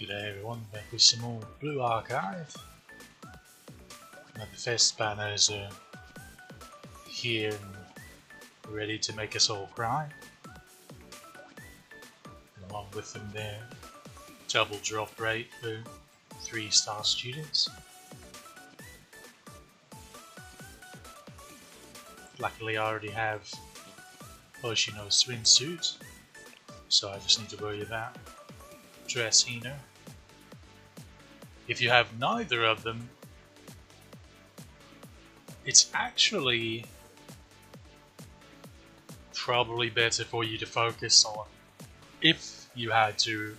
G'day everyone, back with some more Blue Archive. Now the fest banners are here and ready to make us all cry. And along with them there, double drop rate for 3-star students. Luckily I already have Hina's swimsuit, so I just need to worry about dress Hina. If you have neither of them, it's actually probably better for you to focus on, if you had to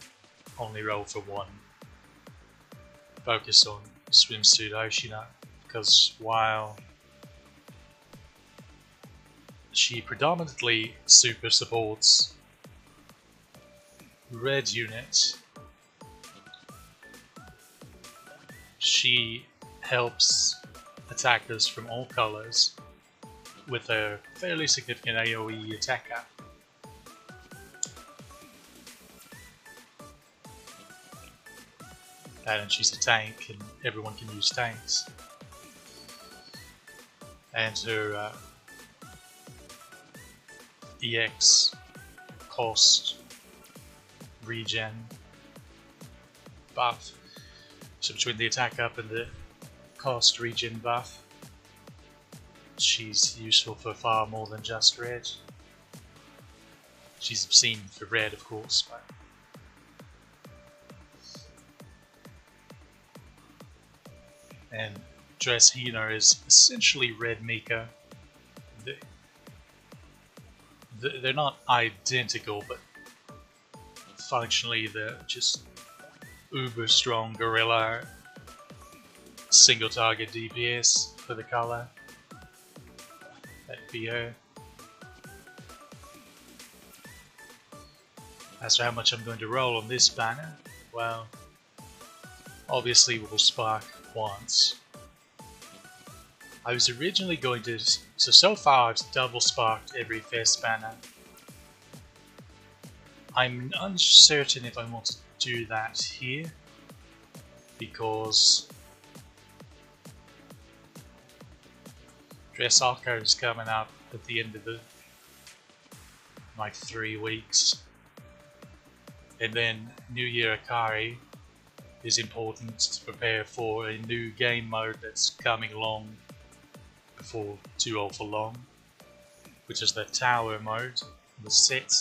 only roll for one, focus on swimsuit Hina, because while she predominantly super supports red units, she helps attackers from all colors with a fairly significant AoE attacker. And she's a tank, and everyone can use tanks. And her EX cost regen buff, so between the attack up and the cost regen buff, she's useful for far more than just red. She's obscene for red, of course, but and dress Hina is essentially red Mika. They're not identical, but functionally they're just uber strong gorilla single target DPS for the color. That'd be her. As for how much I'm going to roll on this banner, well, obviously we'll spark once. I was originally going to, so far I've double sparked every fest banner. I'm uncertain if I want to do that here, because Dress Arco is coming up at the end of the like 3 weeks, and then New Year Akari is important to prepare for a new game mode that's coming along before too awful long, which is the tower mode, the set.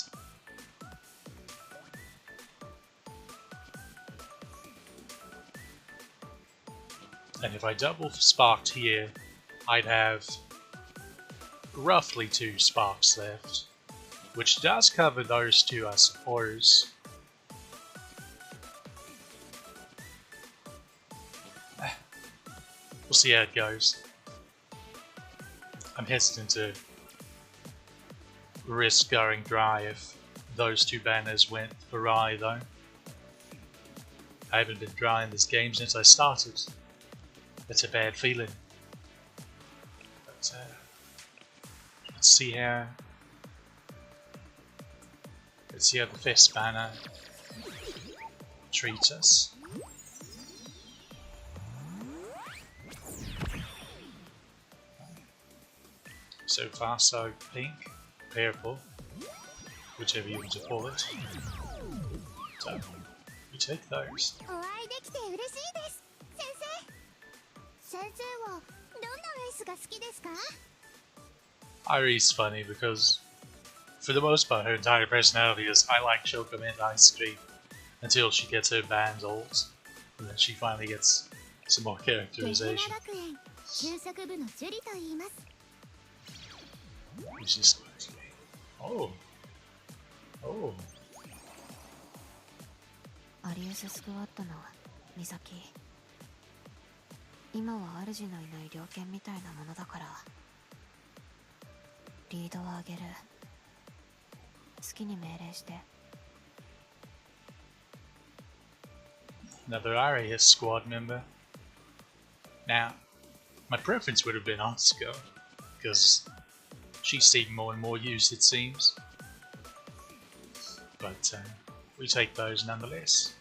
And if I double sparked here, I'd have roughly 2 sparks left, which does cover those 2, I suppose. We'll see how it goes. I'm hesitant to risk going dry if those 2 banners went awry though. I haven't been dry in this game since I started. That's a bad feeling. But let's see how the fest banner treats us. So far so pink, purple, whichever you want to call it. So we take those. Irie's funny because for the most part her entire personality is I like chocolate and ice cream, until she gets her band ult, and then she finally gets some more characterization. Which is supposed to be. Oh. Oh. アリウススクワットのミサキ。今は主のいない猟犬みたいなものだから、リードを上げる。好きに命令して。Another Arius squad member. Now, my preference would have been Atsuko, because she's seeing more and more use, it seems. But we take those nonetheless.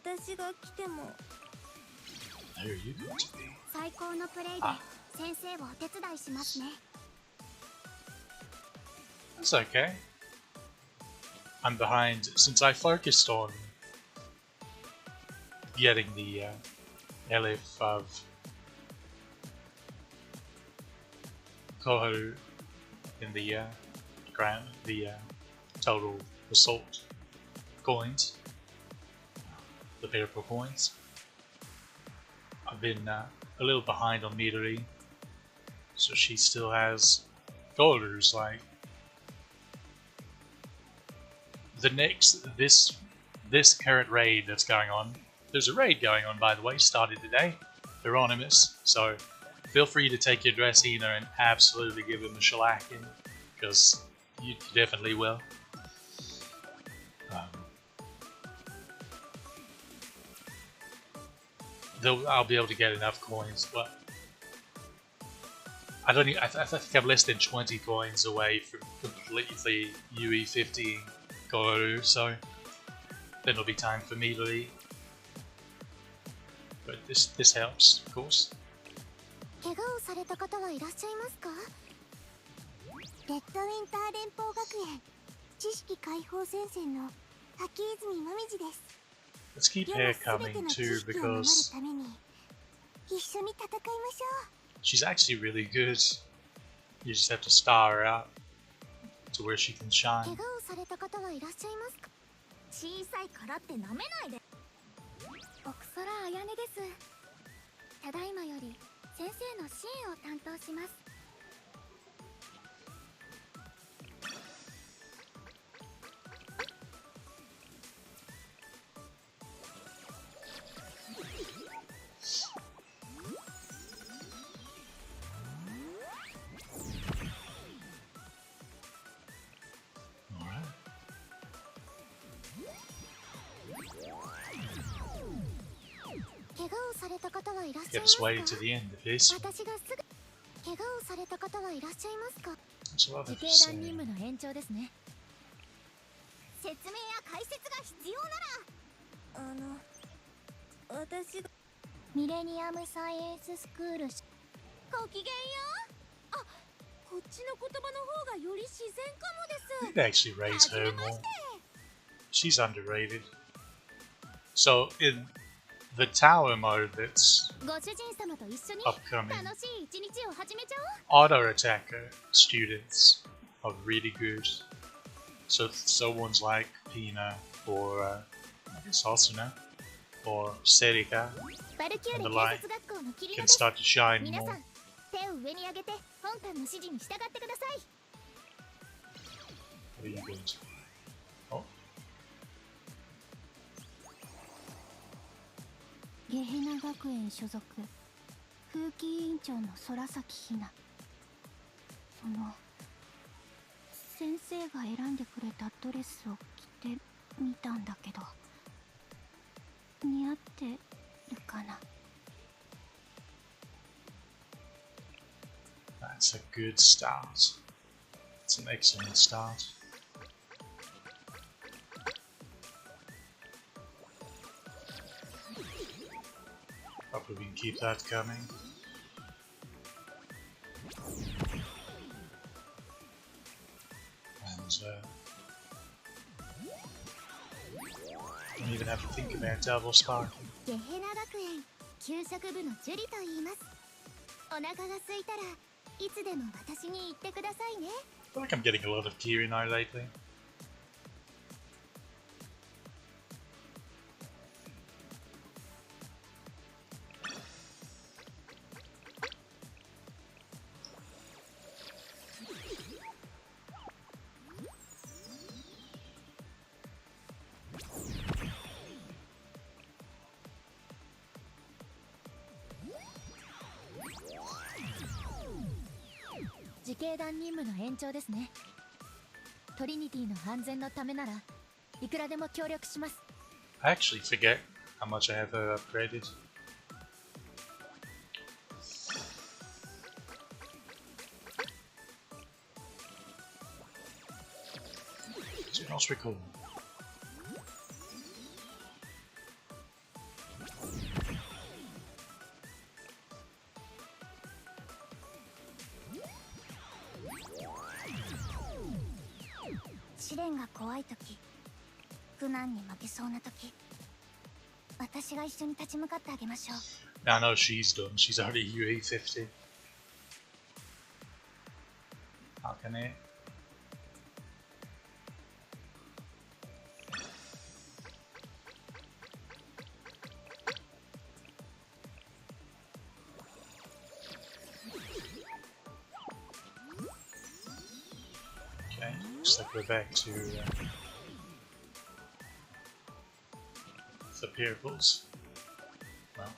私が来ても Who are you going to be? 最高のプレイで先生をお手伝いしますね。 That's okay. I'm behind since I focused on getting the Elif of Koharu in the ground, the total assault coins, the purple coins. I've been a little behind on Midori, so she still has Koharu's like the next this current raid that's going on. There's a raid going on, by the way, started today. Hieronymus, so feel free to take your dress, Hina, and absolutely give him a shellacking, because you definitely will. I'll be able to get enough coins, but I don't. I think I'm less than 20 coins away from completely UE50 Koharu, so then it'll be time for me to leave. But this helps, of course. 怪我をされた方はいらっしゃいますか？レッドウィンター連邦学園知識解放戦線の秋泉もみじです。 Let's keep her coming too, because she's actually really good. You just have to star her out to where she can shine. 怪我をされた方はいらっしゃいますか？小さいからって舐めないで。奥空彩音です。ただいまより先生の支援を担当します。 Get us way to the end of this. 私がすぐ怪我をされた方はいらっしゃいますか？ That's what 自 I've 警 said. 団任務の延長ですね。説明や解説が必要なら私がミレニアムサイエンススクールごきげんよう。あ、こっちの言葉の方がより自然かも I で need す。 to actually raise her more. She's underrated. So in the tower mode that's ご主人様と一緒に upcoming, 楽しい一日を始めちゃおう。 auto attacker students are really good. So ones like Hina or I guess Asuna or Serika バルキュー and レ the 警 like 察学校のキリ can ナです。 start to shine 皆 more. さん、手を上に上げて本官の指示に従ってください。 What are you going to? Oh, ゲヘナ学園所属風紀委員長の空崎ひな。その先生が選んでくれたドレスを着てみたんだけど似合ってるかな？ that's a good start. It's an excellent start. Hopefully we can keep that coming. And don't even have to think about double sparking. ゲヘナ学園給食部のジュリと言います。お腹が空いたらいつでも私に言ってくださいね。 I feel like I'm getting a lot of Kiri now lately. .自警団任務の延長ですね。トリニティの安全のためならいくらでも協力します。 I actually forget how much I have upgraded. So not recall. 試練が怖い時、苦難に負けそうな時、私が一緒に立ち向かってあげましょう。 Now I know she's done. She's already UE50. How can it? Okay, looks like we're back to the Pyrrhals. Well,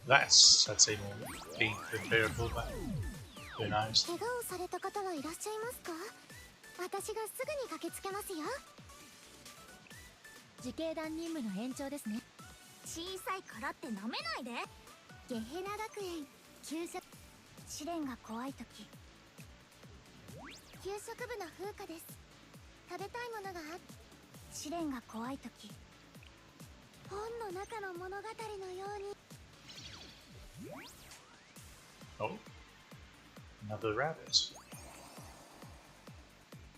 that's, I'd say, more pink than Pyrrhal, but who knows? 怪我をされた方はいらっしゃいますか？私がすぐに駆けつけますよ。自警団任務の延長ですね。小さいからって舐めないで。ゲヘナ学園給食試練が怖い時、給食部の風花です。食べたいものがあっ試練が怖い時、本の中の物語のように。 Oh, another rabbit.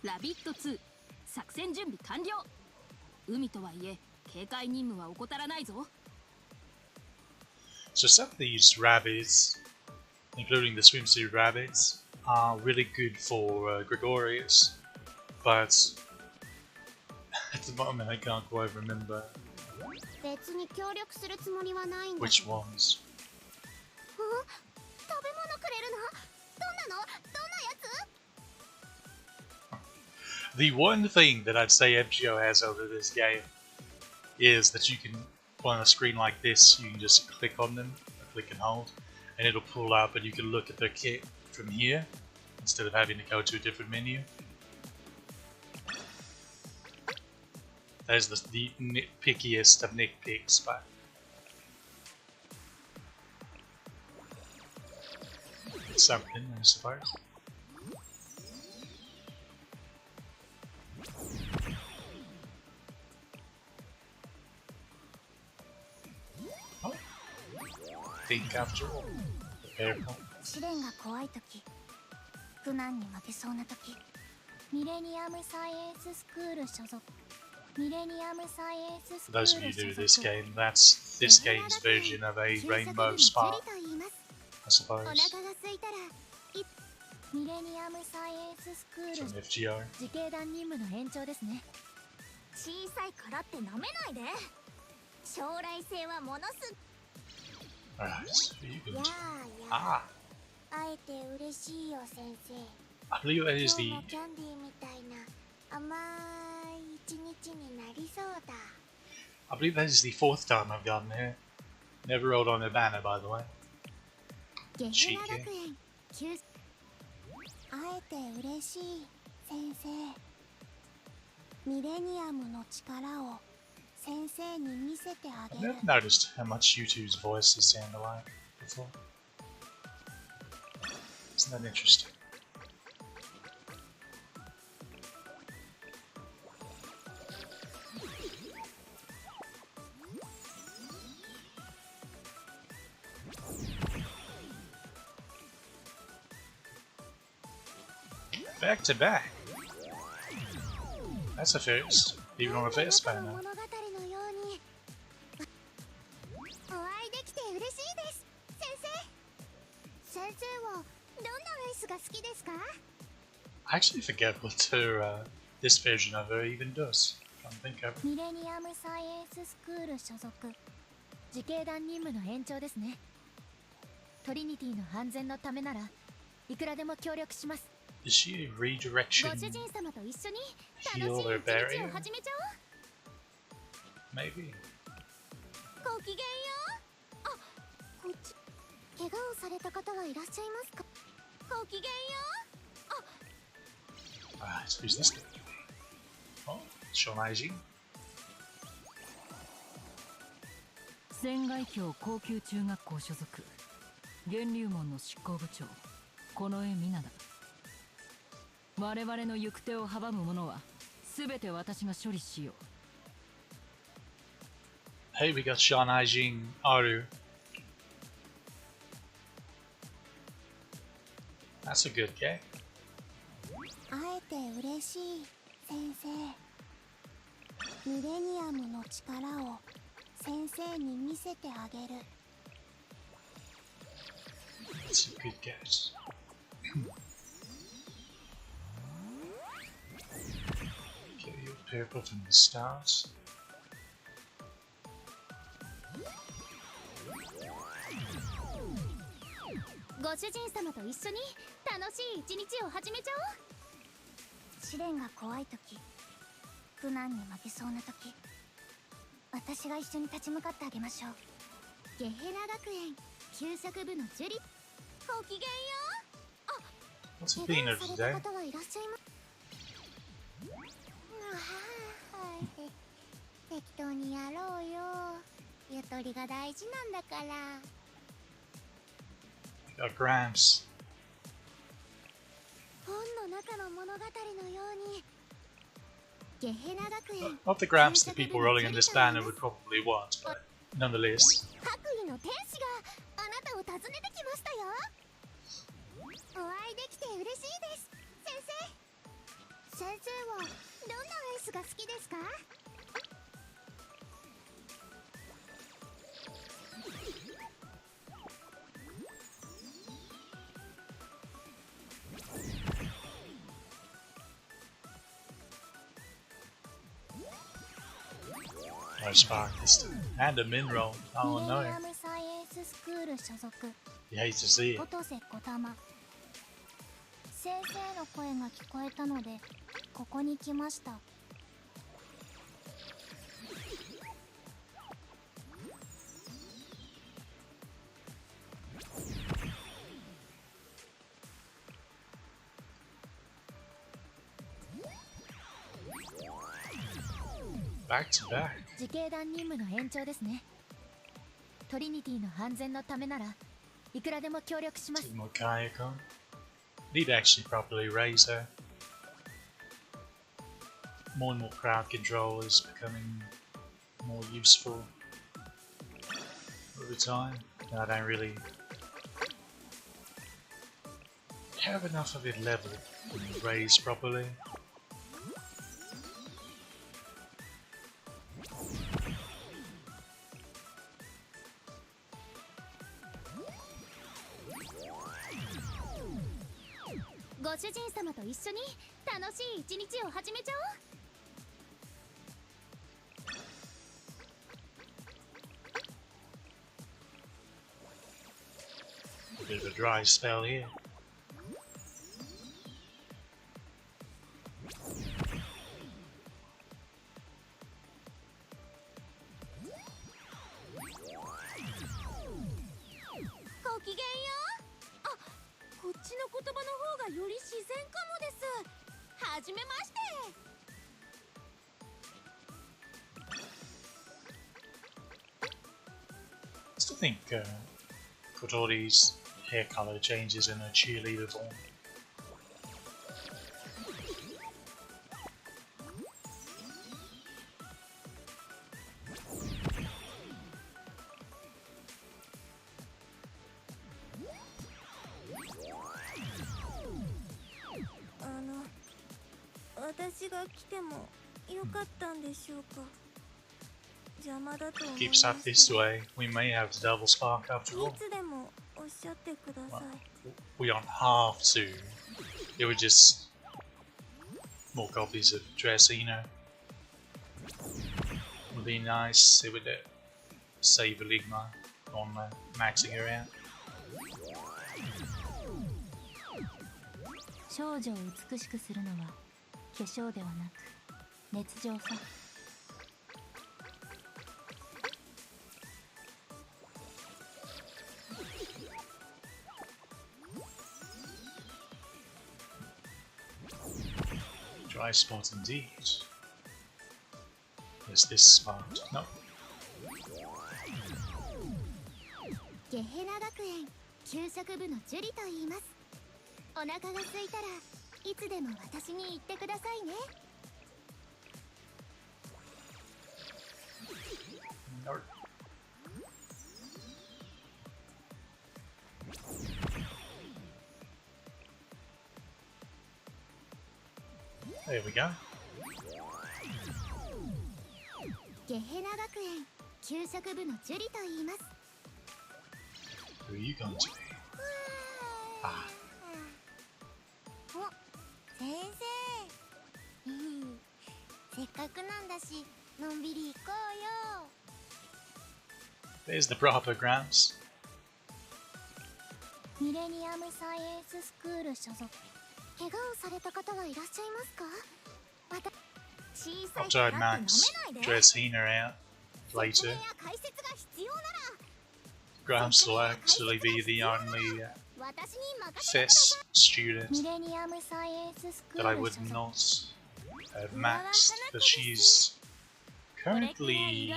ラビット2作戦準備完了。海とはいえ警戒任務は怠らないぞ。 So some of these rabbits, including the swimsuit rabbits, are really good for Gregorius, but at the moment I can't quite remember 別に協力するつもりはないんだ。 which ones. 食べ物くれるの？どんなの？どんなやつ？ The one thing that I'd say MGO has over this game is that you can, on a screen like this, you can just click on them, click and hold, and it'll pull up and you can look at their kit from here instead of having to go to a different menu. That is the nitpickiest of nitpicks, but it's something, I suppose. Oh, think after all. Careful. 試練が怖い時、苦難に負けそうな時、ミレニアムサイエンススクール所属。ミレニアムサイエンスス For クール those 所 of you 属。 who do this game, that's this game's version of a rainbow spa, と言います。 I suppose. お腹が空いたらミレニアムサイエンススクー From ル FGO. 自警団任務の延長ですね。小さいからって舐めないで。将来性はものす Alright, so you can. や Ah, 会えて嬉しいよ先生。 I believe that is 今 the. 日もキャンディーみたいな甘い一日になりそうだ。 I believe that is the fourth time I've gotten here. Never rolled on a banner, by the way. ゲヘナ Cheeky. 学園給会えて嬉しい先生。ミレニアムの力を先生に見せてあ I've げる。 never noticed how much you two's voices sound alike before. Isn't that interesting? Back to back. That's a first, even on a first 中の banner. 物語のようにお会いできて嬉しいです先生。先生はどんなレースが好きですか？ I actually forget what her, this version of her even does. Can't think of it. ミレニアムサイエンススクール所属。自警団任務の延長ですね。トリニティの安全のためならいくらでも協力します。 Is she a ご redirection 主人様と一緒に heal 楽しい their 一日 barrier? を始めちゃ Maybe. おう。ごきげんよう。あ、こっち。怪我をされた方はいらっしゃいますか？ごきげんよう。 Alright, who's this guy? Oh, Shonaiji. 仙外峡高級中学校所属源流門の執行部長近衛美奈だ。我々の行く手を阻む者は全て私が処理しよう。 Hey, we got Shonaiji Aru. That's a good guy. 会えて嬉しい先生、ミレニアムの力を先生に見せてあげる。 That's a good guess. Get your purple from the start. ご主人様と一緒に楽しい一日を始めちゃおう。試練が怖い時、苦難に負けそうな時、私が一緒に立ち向かってあげましょう。ゲヘナ学園給食部のジュリ、ごきげんよう。 What's 怪 the 我 peanut をされ today? た方はいらっしゃいます？適当にやろうよ。ゆとりが大事なんだから。 Got Gramps. 本の中の物語のように。ゲヘナ学園 Not the Gramps that people rolling in this banner would probably want, but nonetheless. 白衣の天使があなたを訪ねてきましたよ。お会いできて嬉しいです。先生はどんなレースが好きですか？ No spark this time. And a min roll. Oh ミレ no. ニアムサイエンススクール所属 You hate to see it. 音瀬小玉。先生の声が聞こえたのでここに来ました。 Back to back. 自警団任務の延長ですね。トリニティの安全のためならいくらでも協力します。 Two more Kayakon. Need to actually properly raise her. More and more crowd control is becoming more useful over time. I don't really have enough of it leveled and raised properly.ご主人様と一緒に楽しい一日を始めちゃおう。 A bit of a dry spell here. I still think Kotori's hair color changes in a cheerleader form. Keeps up this way, we may have double spark after all. Well, we don't have to. It would just more copies of Dressina. Would be nice. It would save Ligma on maxing her out. 少女を美しくするのは化粧ではなく熱情さ。 Dry spot indeed. There's this spot. No. ゲヘナ学園給食部のジュリと言います。お腹が空いたらいつでも私に言ってくださいね。 No. There we go. ゲヘナ学園給食部のジュリと言います。 Who are you going to be? Ah, お、先生せっかくなんだしのんびり行こうよ。 there's the proper Gramps. ミレニアムサイエンススクール所属。怪我をされた方はいらっしゃいますか？また小さい After から I'd って Max 舐めないで。 dress Hina out 説明 later, や解説が必要なら Gramps will actually be the only 私に任せてくだ FES さい。 student ミレニアムサイエンススク that ー I ル would 所属。 not have maxed, but she's currently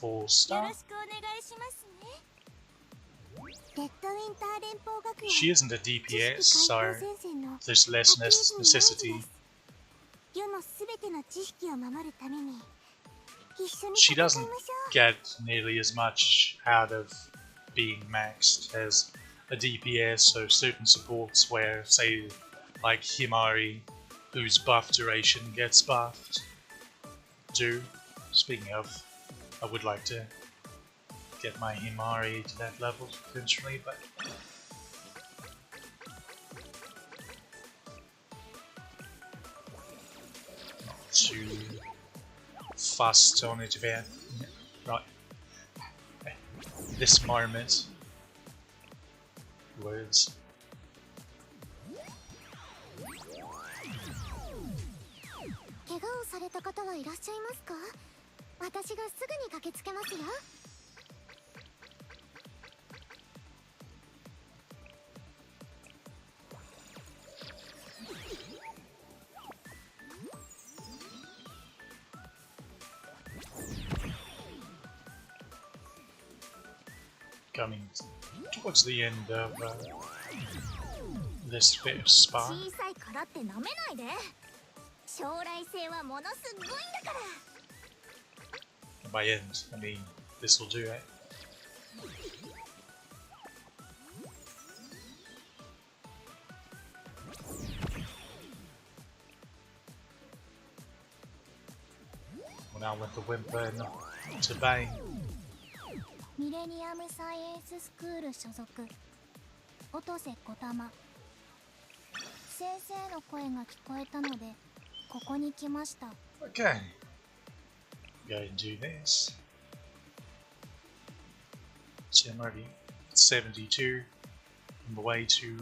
4 よ star. ろしくお願いしますね。レッドウィンター連邦学園 She isn't a 知 DPS, 識 so 解放戦線の there's less 下級部 necessity. 世のすべての知識を守るために一緒に She 戦いまし doesn't ょう。 get nearly as much out of being maxed as a DPS, so certain supports where, say, like Himari, whose buff duration gets buffed, do. Speaking of, I would like to get my Himari to that level eventually, but not too fussed on it yet. Right. This moment was 怪我をされた方はいらっしゃいますか？私がすぐに駆けつけますよ。 coming towards the end of this bit of spa. 小さいからって舐めないで。将来性はものすごいんだから。 By end, I mean this will do it. Well, now with the whimper to Bane. ミレニアムサイエンススクール所属音瀬小玉。先生の声が聞こえたのでここに来ました。 Okay. Go and do this. So I'm already at 72 on the way to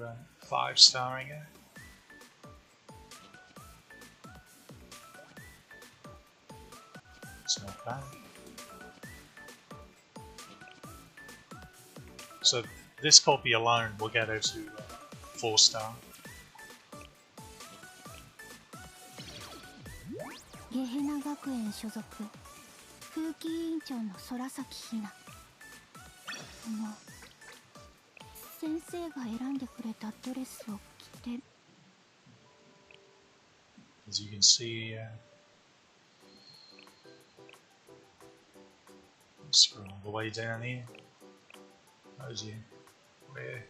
5-starring it. It's not bad. So this copy alone will get her to 4-star. ゲヘナ学園所属風紀委員長の空崎ひな。先生が選んでくれたドレスを着て。 As you can see, scroll all the way down here. How's you? Where?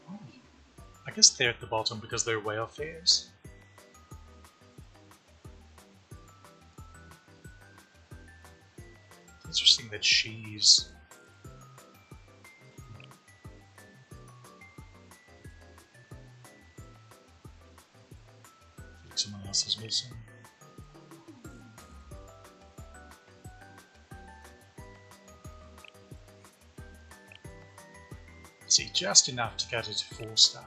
Oh, I guess they're at the bottom because they're welfares. Interesting that she's I think someone else is missing. See, just enough to get it to 4-star.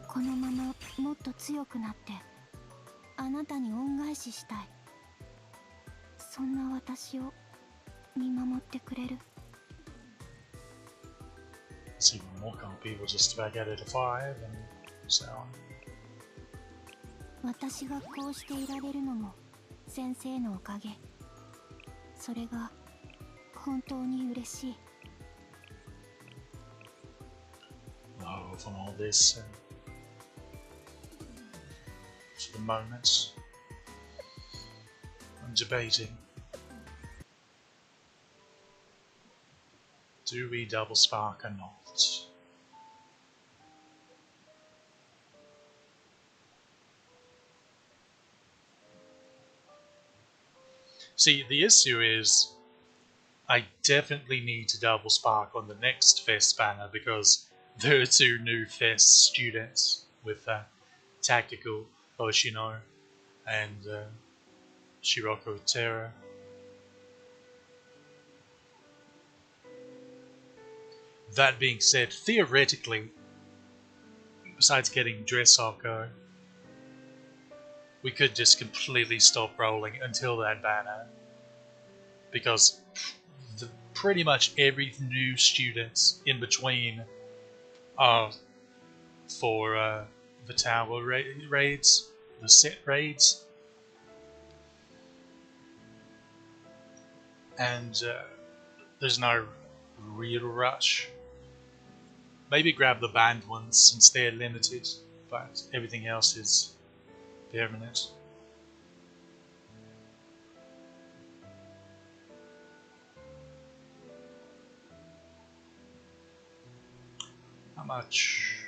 このままもっと強くなってあなたに恩返ししたい。そんな私を見守ってくれる。 It's even more cool. People just about get it to 5 and so on. 私がこうしていられるのも先生のおかげ。それが本当に嬉しい。 Oh, from all this for the moment, I'm debating. Do we double spark or not? See, the issue is I definitely need to double spark on the next Fest banner because there are 2 new Fest students with Tactical Oshino and Shiroko Terra. That being said, theoretically, besides getting Dressoko, we could just completely stop rolling until that banner, because pretty much every new student in between are for the tower raids, the set raids, and there's no real rush. Maybe grab the banned ones since they're limited, but everything else is permanent. How much?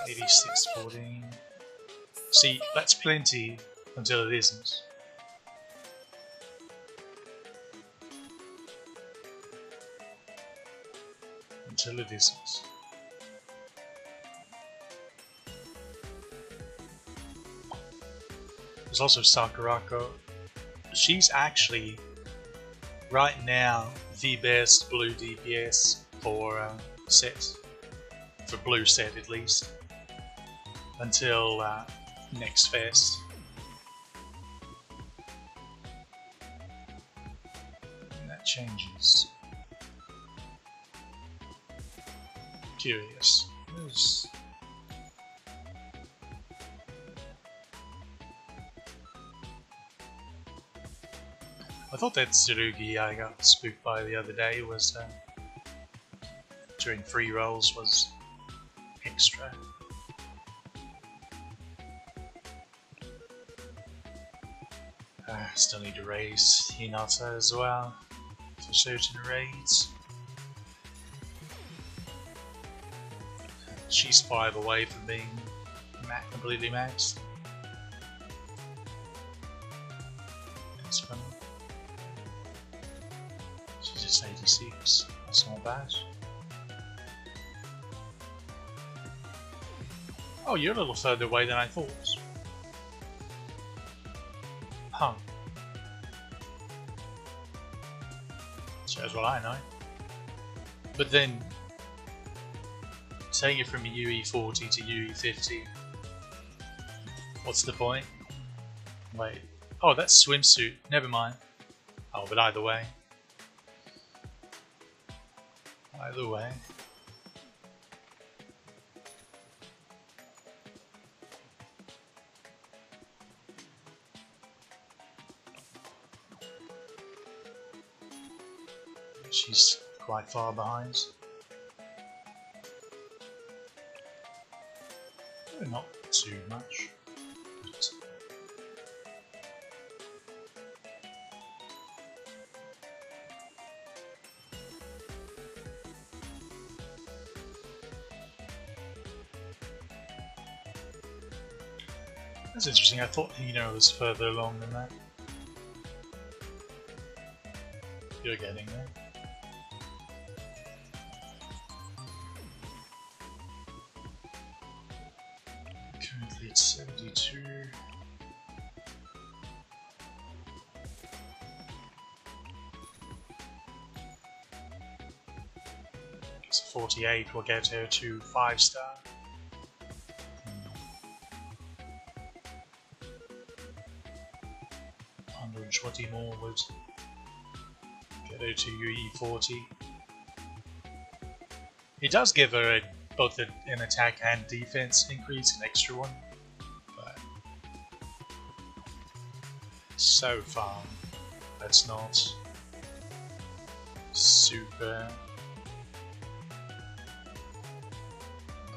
86.14. See, that's plenty until it isn't. Until it isn't. There's also Sakurako. She's actually, right now, the best blue DPS for set. For blue set at least. Until next Fest. And that changes. Curious. I thought that Tsurugi I got spooked by the other day was during free rolls was extra. Still need to raise Hinata as well for certain raids. She's 5 away from being completely maxed. That's funny. She's just 86. That's not bad. Oh, you're a little further away than I thought. Huh. Shows what I know. But then, take it from UE40 to UE50. What's the point? Wait. Oh, that's swimsuit. Never mind. Oh, but either way. Either way. She's quite far behind. Not too much. But that's interesting. I thought Hina was further along than that. You're getting there. Currently it's 72. So 48 will get her to 5-star. 120 more would get her to UE40. It does give her both an attack and defense increase, an extra one, but so far that's not super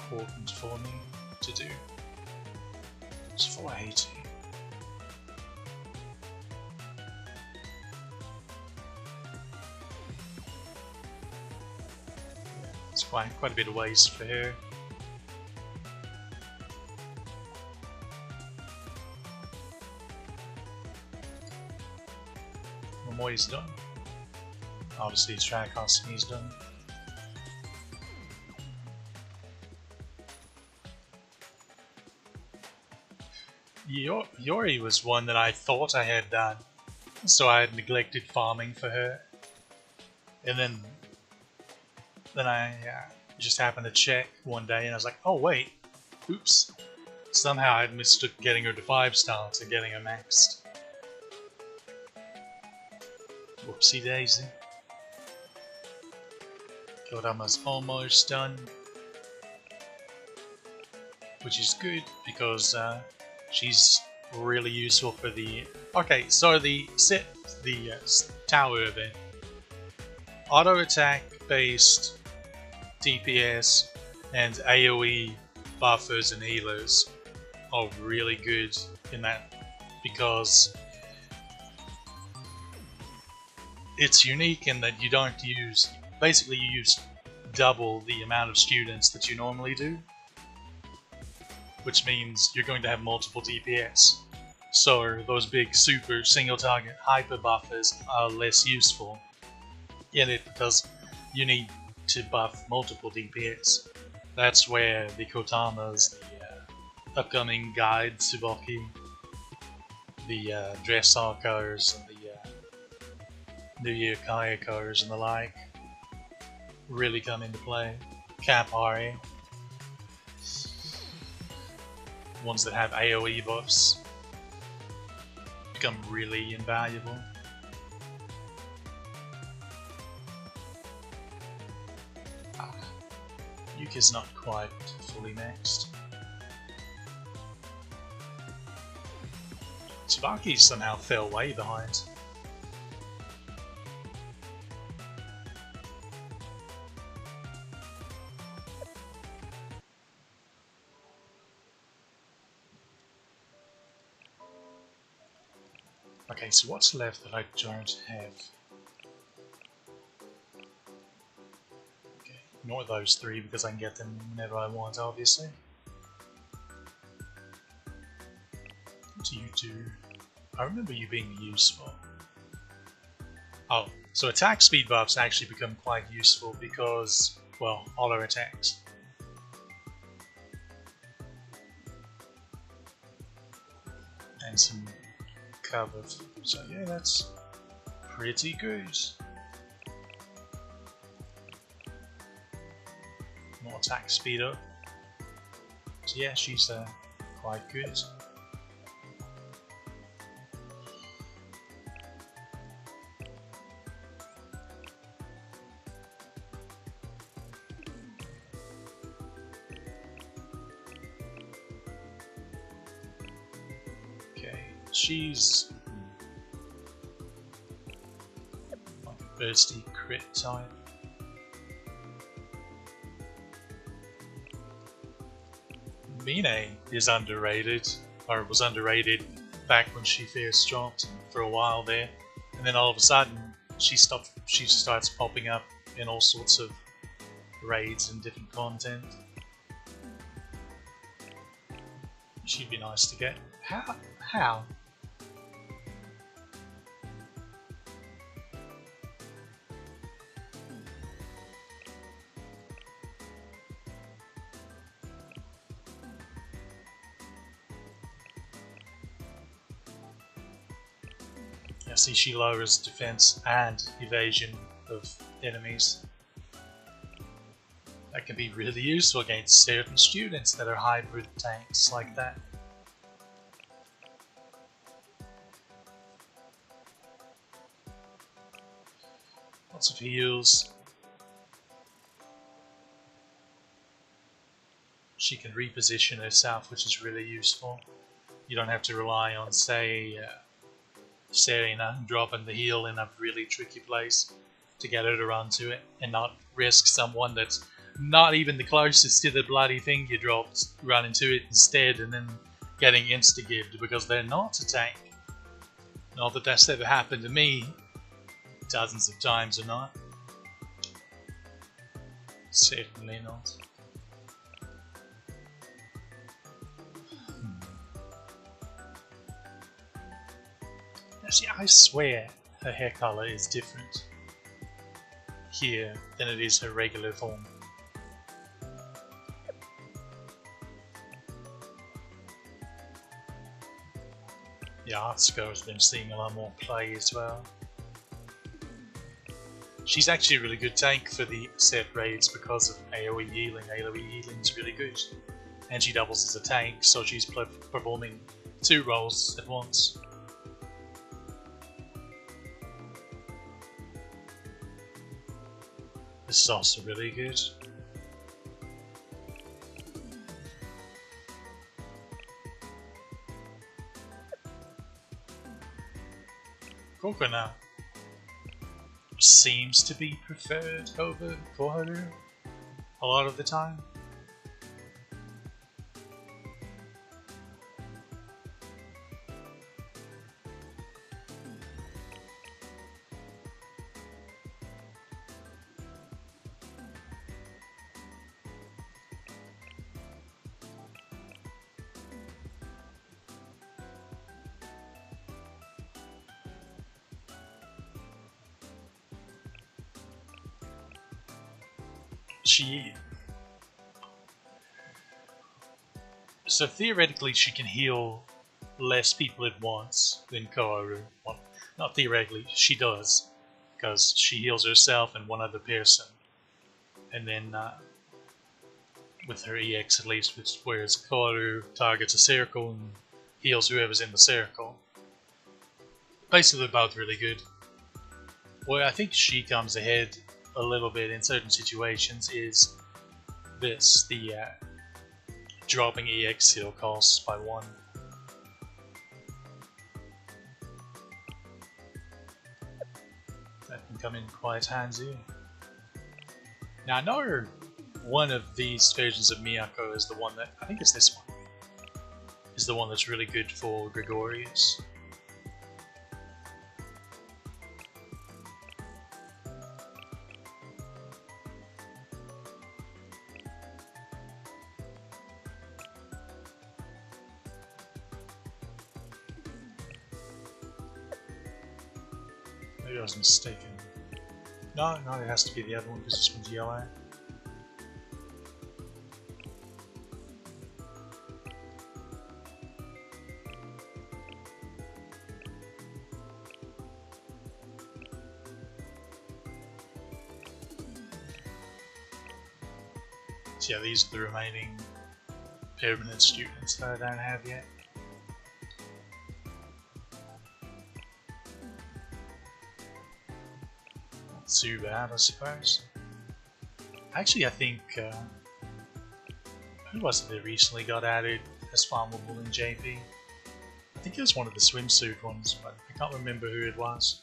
important for me to do. It's 480. It's quite a bit of waste for her. what he's done. Obviously his track costing he's done. Yori was one that I thought I had done, so I had neglected farming for her, and then I just happened to check one day and I was like, oh wait, oops, somehow I mistook getting her to 5-star to getting her maxed. Whoopsie daisy. Kodama's almost done, which is good because she's really useful for the... Okay, so the tower event. Auto attack based DPS and AoE buffers and healers are really good in that because it's unique in that you don't use... Basically you use double the amount of students that you normally do, which means you're going to have multiple DPS. So those big super single target hyper buffers are less useful in it because you need to buff multiple DPS. That's where the Kotamas, the upcoming guide Tsuboki, the Dressarkars, and the New Year Kayakars and the like really come into play. Kapari, ones that have AoE buffs, become really invaluable. Yuka's not quite fully maxed. Tsubaki somehow fell way behind. Okay, so what's left that I don't have? Okay, ignore those three because I can get them whenever I want, obviously. What do you do? I remember you being useful. Oh, so attack speed buffs actually become quite useful because, well, auto attacks. And some cover, so yeah, that's pretty good. More attack speed up. So yeah, she's quite good. She's like a bursty crit type. Mine is underrated, or was underrated back when she first dropped for a while there, and then all of a sudden she starts popping up in all sorts of raids and different content. She'd be nice to get. How? Yeah, see, she lowers defense and evasion of enemies. That can be really useful against certain students that are hybrid tanks like that. Lots of heals. She can reposition herself, which is really useful. You don't have to rely on, say, Serena dropping the heal in a really tricky place to get her to run to it and not risk someone that's not even the closest to the bloody thing you dropped running to it instead and then getting insta-gibbed because they're not a tank. Not that that's ever happened to me dozens of times or not. Certainly not. See, I swear, her hair color is different here than it is her regular form. Yeah, Atsuko's been seeing a lot more play as well. She's actually a really good tank for the set raids because of AoE healing. AoE healing is really good. And she doubles as a tank, so she's performing 2 roles at once. This is also really good. Coconut seems to be preferred over Koharu a lot of the time. So theoretically she can heal less people at once than Koharu. Well, not theoretically, she does, because she heals herself and one other person. And then with her EX at least, whereas Koharu targets a circle and heals whoever's in the circle. Basically both really good. Where I think she comes ahead a little bit in certain situations is this, the dropping EX heal costs by 1. That can come in quite handy. Now I know one of these versions of Miyako is the one that, I think it's this one, is the one that's really good for Gregorius. Maybe I was mistaken. No, it has to be the other one because this one's yellow. So yeah, these are the remaining permanent students that I don't have yet. Too bad, I suppose. Actually, I think who was it that recently got added as farmable in JP? I think it was one of the swimsuit ones, but I can't remember who it was.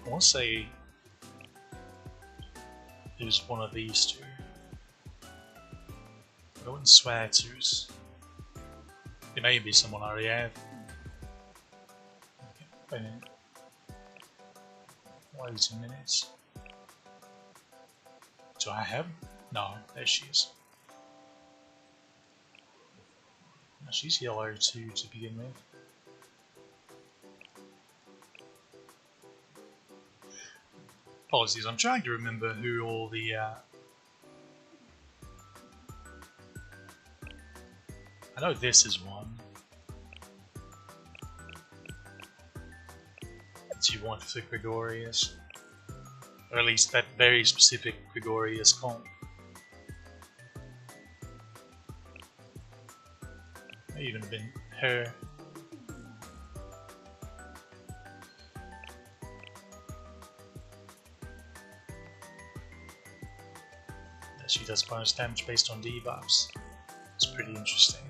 I want to say it was one of these two. Go and swag suits. It may be someone I already have. Wait a minute. Wait a minute. Do I have? No, there she is. No, she's yellow too to begin with. Apologies, I'm trying to remember who all the I know this is one that you want for Gregorius, or at least that very specific Gregorius comp. May even have been her. She does bonus damage based on debuffs. It's pretty interesting.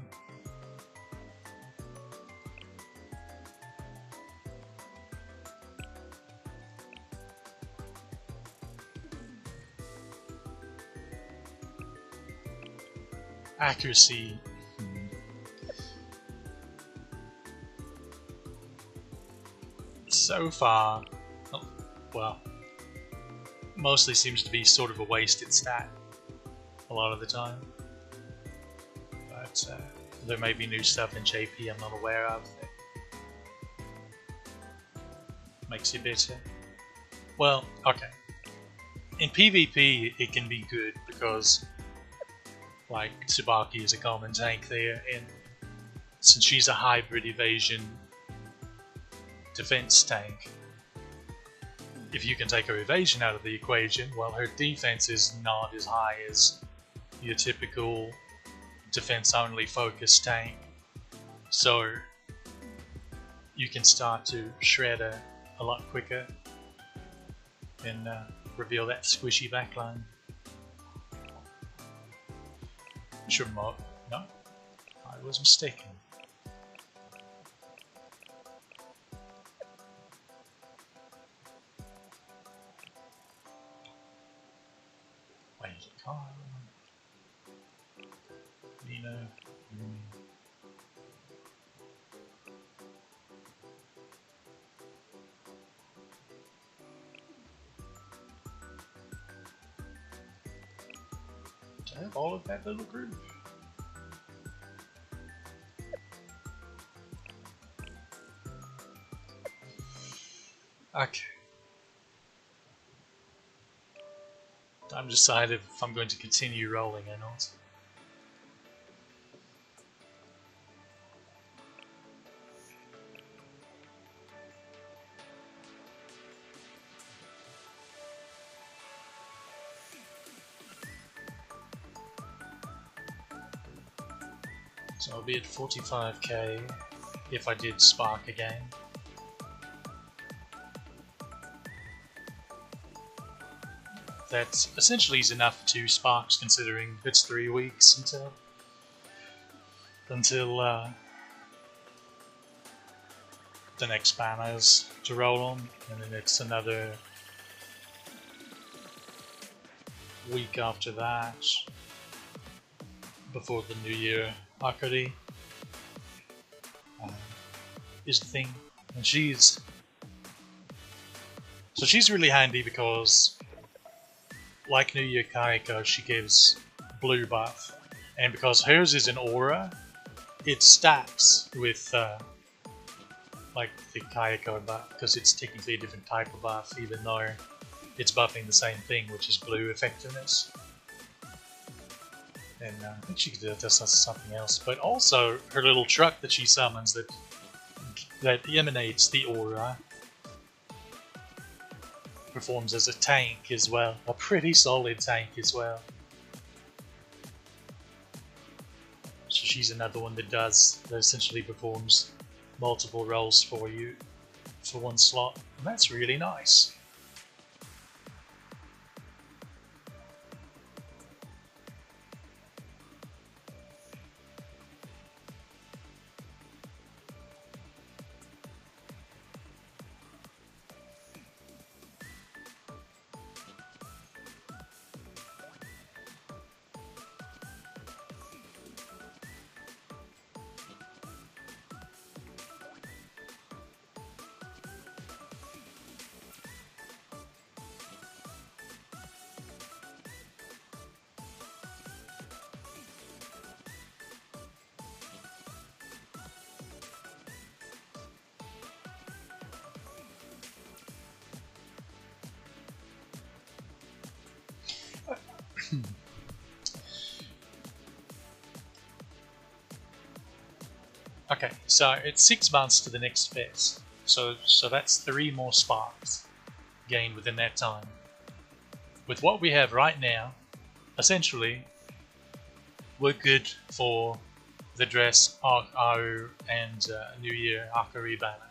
Accuracy. So far, oh, well, mostly seems to be sort of a wasted stat a lot of the time. But There may be new stuff in JP I'm not aware of that makes it better. Well, okay. In PvP it can be good because like Tsubaki is a common tank there, and since she's a hybrid evasion defense tank, if you can take her evasion out of the equation, well, her defense is not as high as your typical defense only focused tank, so you can start to shred her a lot quicker and reveal that squishy backline. Sure, no, I was mistaken. Wait, Hina. To have all of that little group. Okay. I'm decided if I'm going to continue rolling or not. So I'll be at 45k if I did Spark again. That essentially is enough for 2 Sparks considering it's 3 weeks until the next banners to roll on, and then it's another week after that before the New Year Akari is the thing. And she's really handy because like New Year Kaiko, she gives blue buff, and because hers is an aura, it stacks with like the Kaiko buff, because it's technically a different type of buff even though it's buffing the same thing, which is blue effectiveness. And I think she does something else, but also her little truck that she summons that emanates the aura performs as a tank as well, a pretty solid tank as well. So she's another one that essentially performs multiple roles for you for one slot, and that's really nice. Okay, so it's 6 months to the next fest, so that's 3 more sparks gained within that time. With what we have right now, essentially, we're good for the dress, Aru, and New Year Akari banner.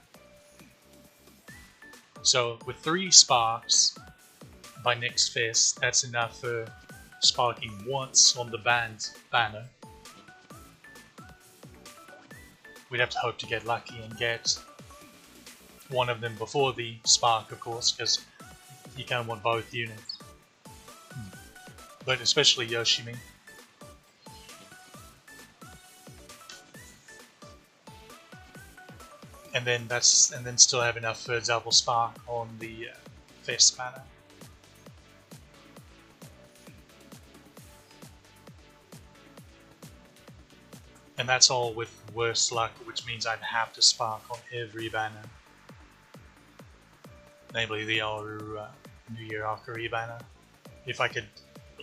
So with 3 sparks by next fest, that's enough for sparking once on the band banner. We'd have to hope to get lucky and get one of them before the spark, of course, because you can't want both units. But especially Yoshimi. And then still have enough for double spark on the fest banner. And that's all with worse luck, which means I'd have to spark on every banner. Namely the Auru New Year Akari banner. If I could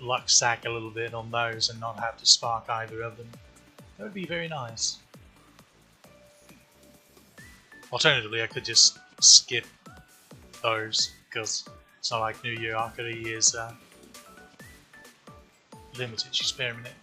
luck sack a little bit on those and not have to spark either of them, that would be very nice. Alternatively, I could just skip those, because it's not like New Year Akari is limited, she's permanent.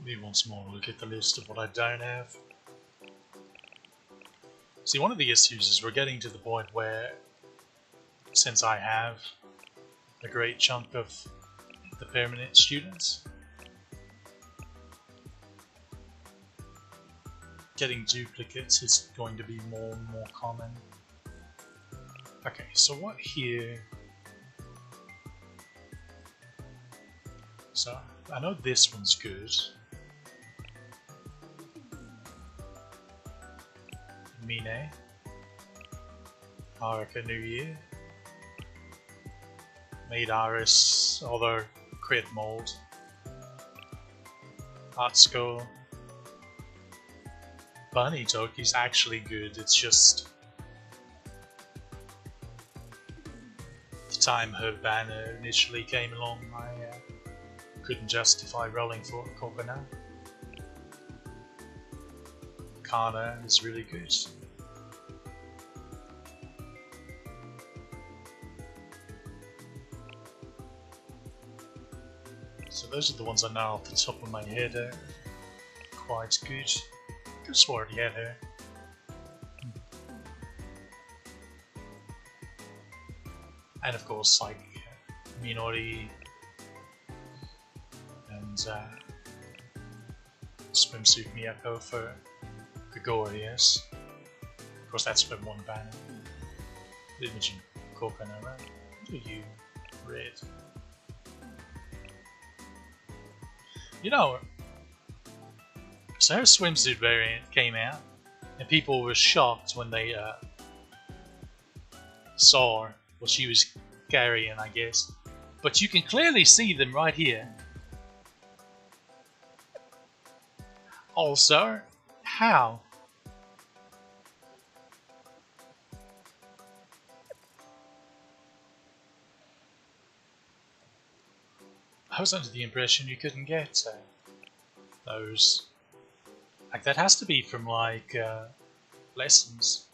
Maybe once more look at the list of what I don't have. See, one of the issues is we're getting to the point where, since I have a great chunk of the permanent students, getting duplicates is going to be more and more common. Okay, so what here? So, I know this one's good. Mine, Araka New Year, made Aris, although crit mold, Atsuko, Bunny Toki's actually good, it's just the time her banner initially came along, I couldn't justify rolling for Kokona. Kana is really good. So those are the ones I know off the top of my head. Quite good. Good sword, yeah, her. And of course, like Minori and Swimsuit Miyako for Kagori, yes. Of course, that's from one banner. Didn't mention Kokona, right? What are you? Red. You know, so her swimsuit variant came out, and people were shocked when they saw what she was carrying, I guess. But you can clearly see them right here. Also, how? I was under the impression you couldn't get those. Like, that has to be from, like, lessons.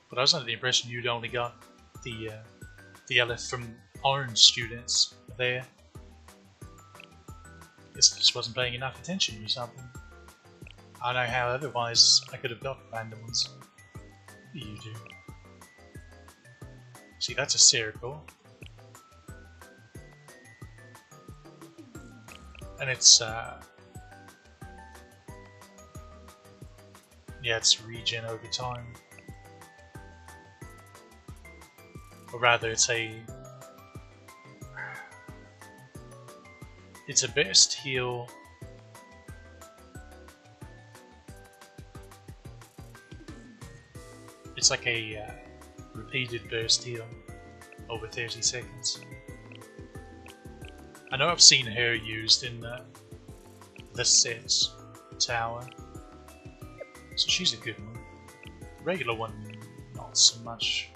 But I was under the impression you'd only got the LF from orange students there. Guess I just wasn't paying enough attention or something. I don't know how otherwise I could have got random ones. What do you do? See, that's a circle. And it's, yeah, it's regen over time. Or rather, it's a burst heal. It's like a repeated burst heal over 30 seconds. I know I've seen her used in the sets tower, so she's a good one. The regular one, not so much,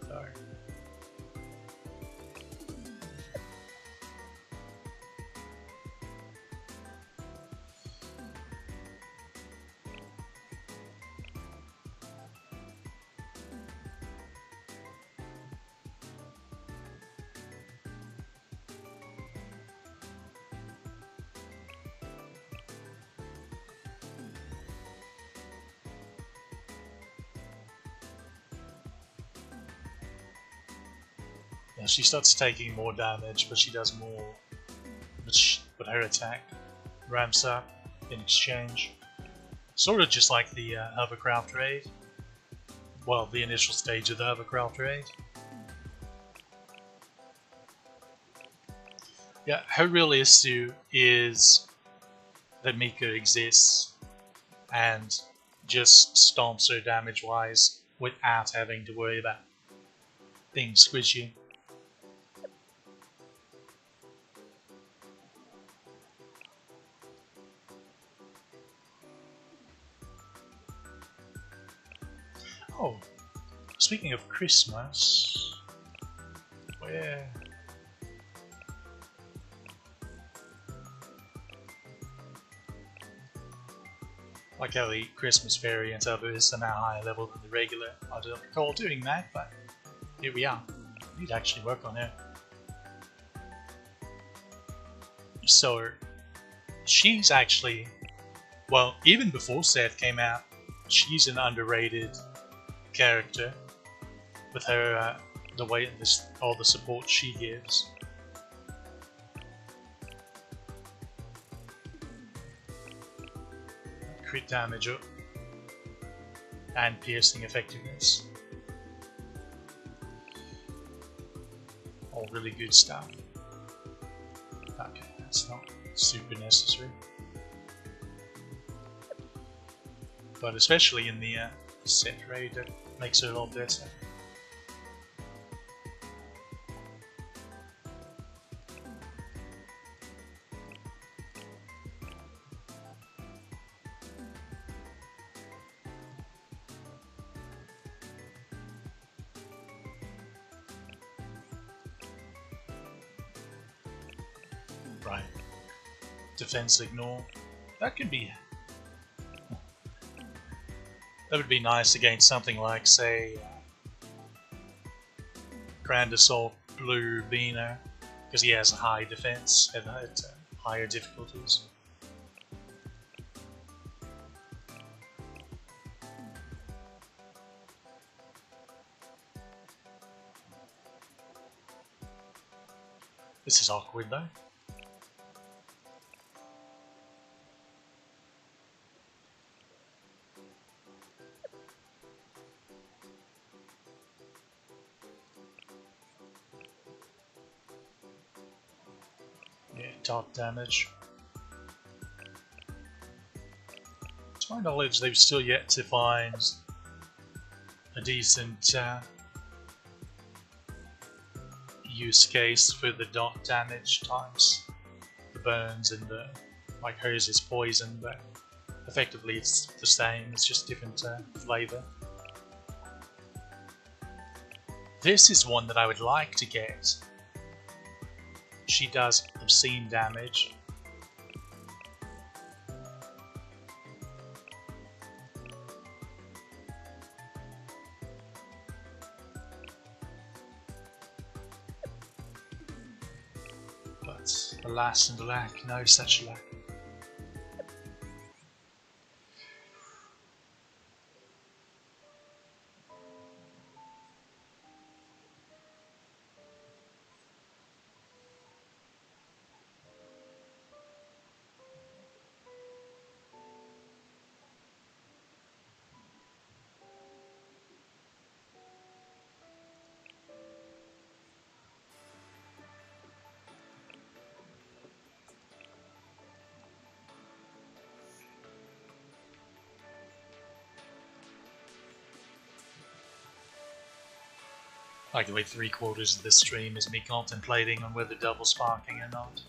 though. She starts taking more damage, but she does more. But her attack ramps up in exchange. Sort of just like the hovercraft raid. Well, the initial stage of the hovercraft raid. Yeah, her real issue is that Mika exists and just stomps her damage-wise without having to worry about things squishy. Oh, speaking of Christmas, where... Like how the Christmas variant of it is somehow higher level than the regular. I don't recall doing that, but here we are. I need to actually work on her. So, she's actually, well, even before Seth came out, she's an underrated character with her, the way all the support she gives. Crit damage and piercing effectiveness. All really good stuff. Okay, that's not super necessary. But especially in the set raid, that makes it a lot better. Right. Defense ignore. That could be... That would be nice against something like, say, Grand Assault Blue Beano, because he has a high defense at higher difficulties. This is awkward though. Yeah, top damage. To my knowledge, they've still yet to find a decent use case for the dot damage times the burns, and the, like hers is poison, but effectively it's the same, it's just different flavor. This is one that I would like to get. She does obscene damage. But alas and alack, no such luck. Like the way 3/4 of this stream is me contemplating on whether double sparking or not.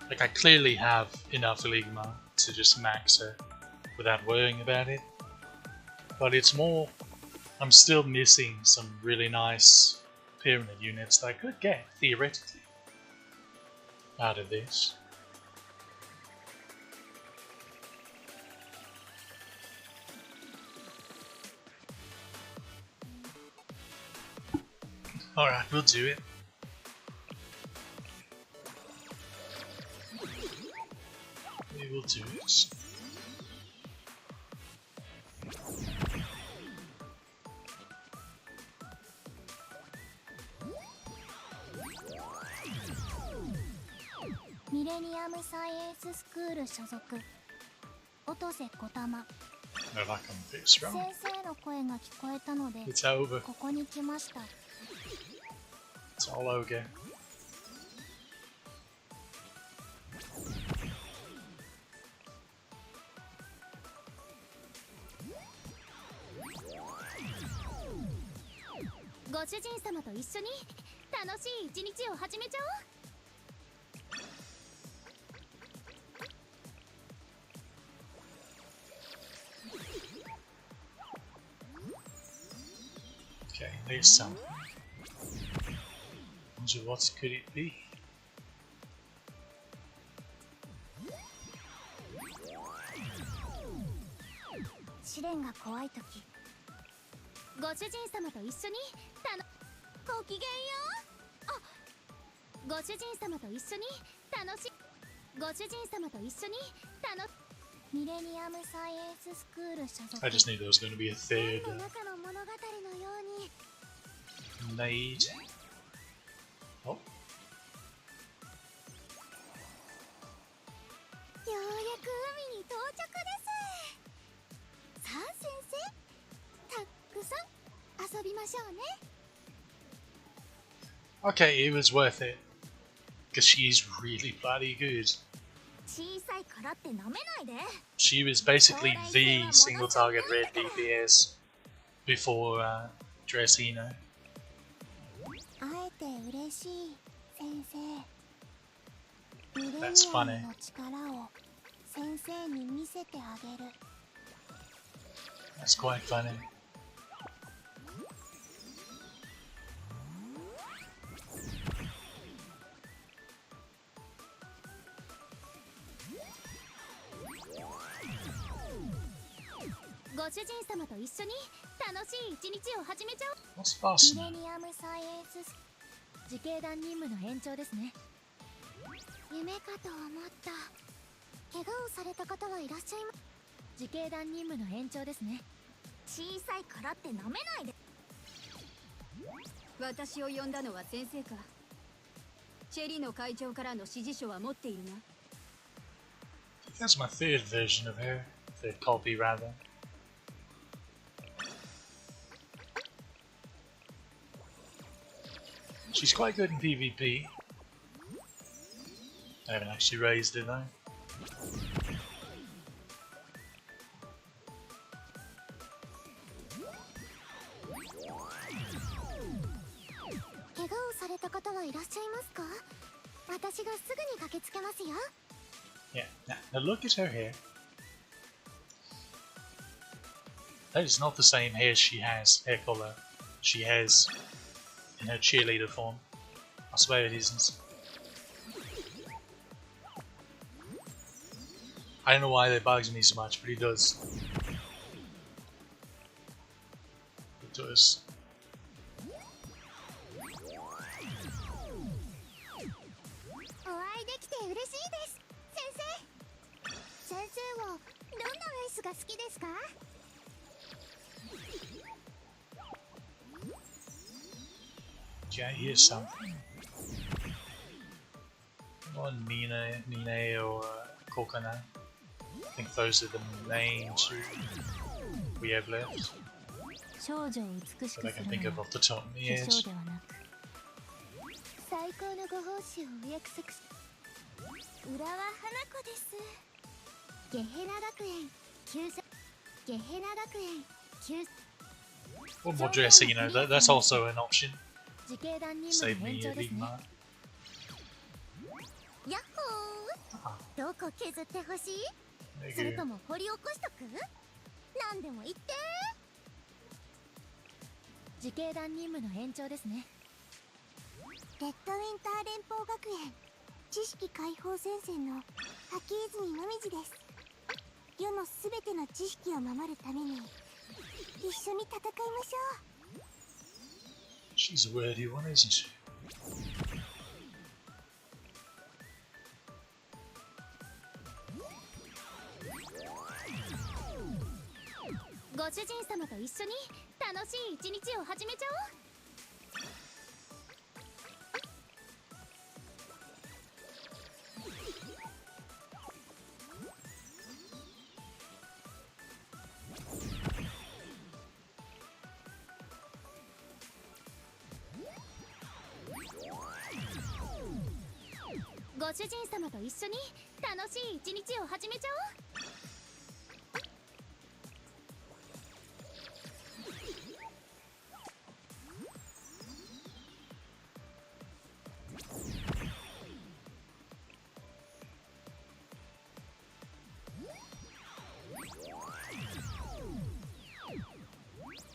Like I clearly have enough Ligma to just max her without worrying about it. But it's more, I'm still missing some really nice pyramid units that I could get, theoretically, out of this. Alright, we'll do it. We will do it. レニアムサイエンススクール所属音瀬小玉 No, that can fix 先 wrong. 生の声が聞こえたので It's over. ここに来ました It's all over. ご主人様と一緒に楽しい一日を始めちゃおう Okay, there's some. Wonder what could it be? 試練が怖い時ご主人様と一緒にごきげんようあご主人様と一緒に楽しご主人様と一緒にミレニアムサイエンススクール所属 I just knew there was going to be a third の中の物語のように maid. Oh, ようやく海に到着ですさあ先生たくさん遊びましょうね okay, it was worth it. Because she's really bloody good. 小さいからって舐めないで She was basically the single target red DPS before Hina. 会えて嬉しい先生ミレニ That's アム funny. の力を先生に見せてあげる That's quite funny. ご主人様と一緒に楽しい一日を始めちゃおう What's ミ fastening? レニアムサイエンス自警団任務の延長ですね。夢かと思った怪我をされた方はいらっしゃいます自警団任務の延長ですね。小さいからって舐めないで私を呼んだのは先生か。チェリの会長からの指示書は持っているな。 I think that's my third version of her. Third copy, rather. She's quite good in PvP. I haven't actually raised it though. 怪我をされた方はいらっしゃいますか私がすぐに駆けつけますよ Yeah, now look at her hair. That is not the same hair color she has in her cheerleader form. I swear it isn't. I don't know why that bugs me so much, but it does. It does. お会いできて嬉しいです先生先生はどんなレースが好きですか Okay, here's something. Come on, Nina or Kokana. I think those are the main two we have left 少女を美し that く I す can る think の of は off the top of 化 my head. 粧ではなく最高のご奉仕をお約束し浦和花子ですゲヘナ学園旧社ゲヘナ学園旧 One more dressing, that's also an option. 自警団任務 Save の me 延長 a です big ね。 mark. ヤッホーどこ削ってほしい There そ you れ go. とも掘り起こしとく何でも言って自警団任務の延長ですね。レッドウィンター連邦学園知識解放戦線の秋泉もみじです世のすべての知識を守るために一緒に戦いましょう She's a worthy one, isn't she? ご主人様と一緒に楽しい一日を始めちゃおうご主人様と一緒に楽しい一日を始めちゃおう。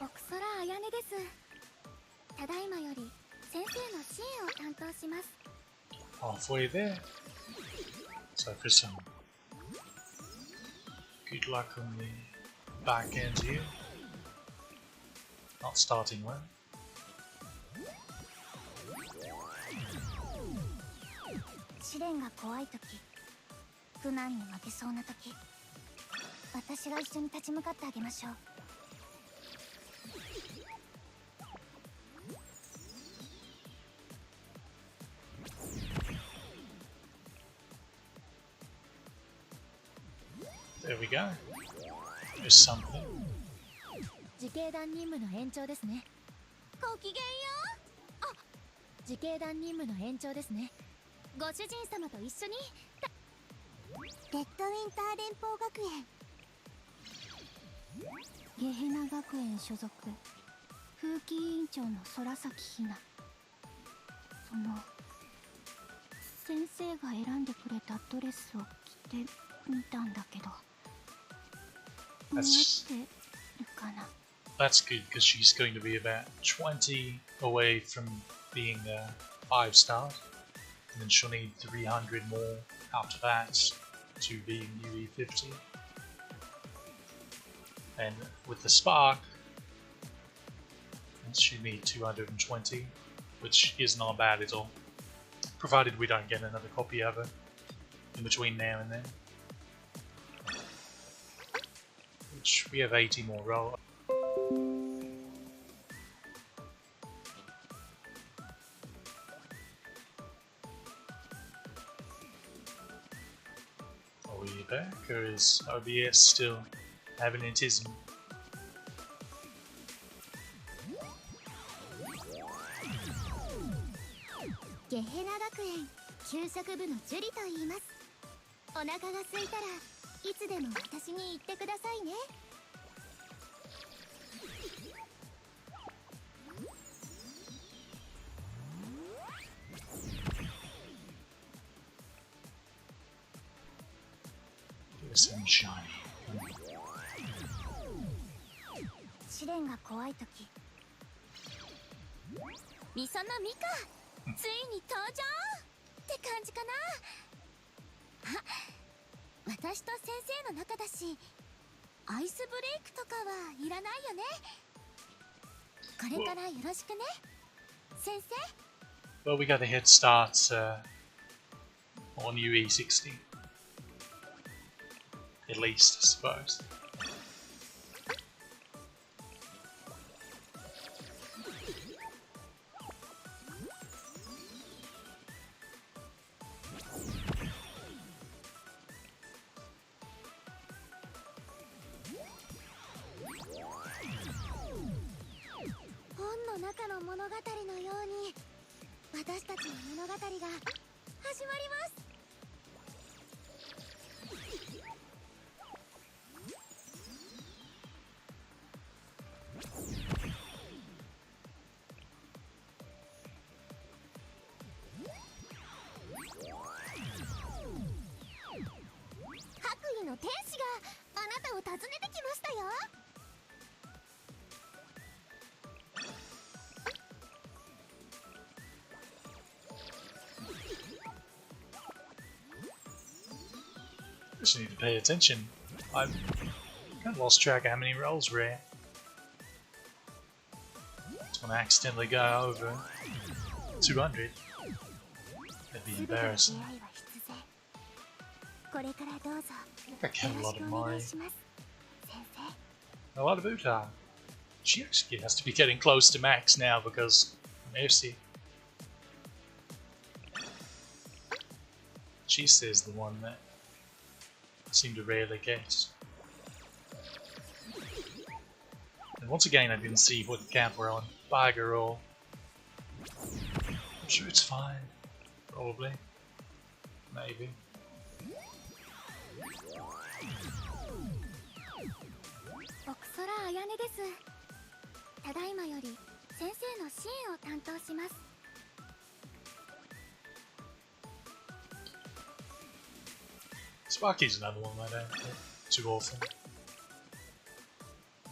奥空彩音です。ただいまより先生の支援を担当します。Halfway there. So for some good luck on the back end here. Not starting well. 試練が怖いとき、苦難に負けそうなとき、私が一緒に立ち向かってあげましょう。There we go. There's something. 自警団任務の延長ですね。ごきげんよう。あ、自警団任務の延長ですね。ご主人様と一緒にレッドウィンター連邦学園。ゲヘナ学園所属風紀委員長の空崎ひな。その先生が選んでくれたドレスを着てみたんだけど、似合ってるかな。 That's good because she's going to be about 20 away from being a 5-star, and then she'll need 300 more after that to being UE50. And with the spark, she'll need 220, which is not bad at all, provided we don't get another copy of her in between now and then. Which we have 80 more roll. Are we back, or is OBS still having its ism? ゲヘナ学園給食部のジュリと言います。お腹が空いたらいつでも私に言ってくださいね。Sunshine. 試練が怖いとき、みそのみかついに登場って感じかな。あ、私と先生の仲だし、アイスブレイクとかはいらないよね。これからよろしくね、先生。 Well, we got a head start on UE60. At least, I suppose. Hinaの物語のように私たちの物語が始まります。白衣の天使があなたを訪ねてきましたよ。Just need to pay attention. I've kind of lost track of how many rolls we're at. Just want to accidentally go over 200. That'd be embarrassing. I get a lot of Mari. A lot of Uta. She actually has to be getting close to max now because Mercy. She says the one that seem to rarely get. And once again, I didn't see what camp we're on. Bugger all. I'm sure it's fine. Probably. maybe. 奥空彩音です。ただいまより先生の支援を担当します。 Sparky's another one I don't get too often.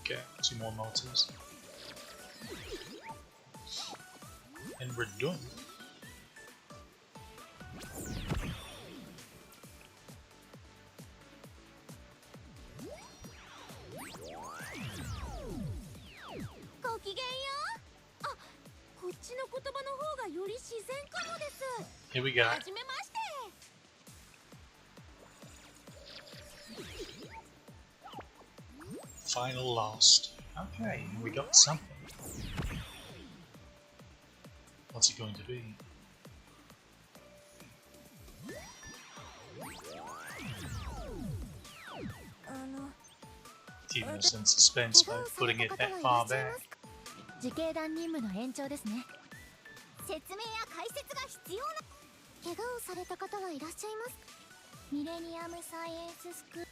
Okay, 2 more multis. And we're done. ごきげんよう。あ、こっちの言葉の方がより自然かもです。 Here we go. はじめまして。 Final last. Okay, we got something. What's it going to be? Keeping us in suspense by putting it that far back. 自警団任務の延長ですね。説明や解説が必要な。怪我をされた方はいらっしゃいます。ミレニアムサイエンススクール。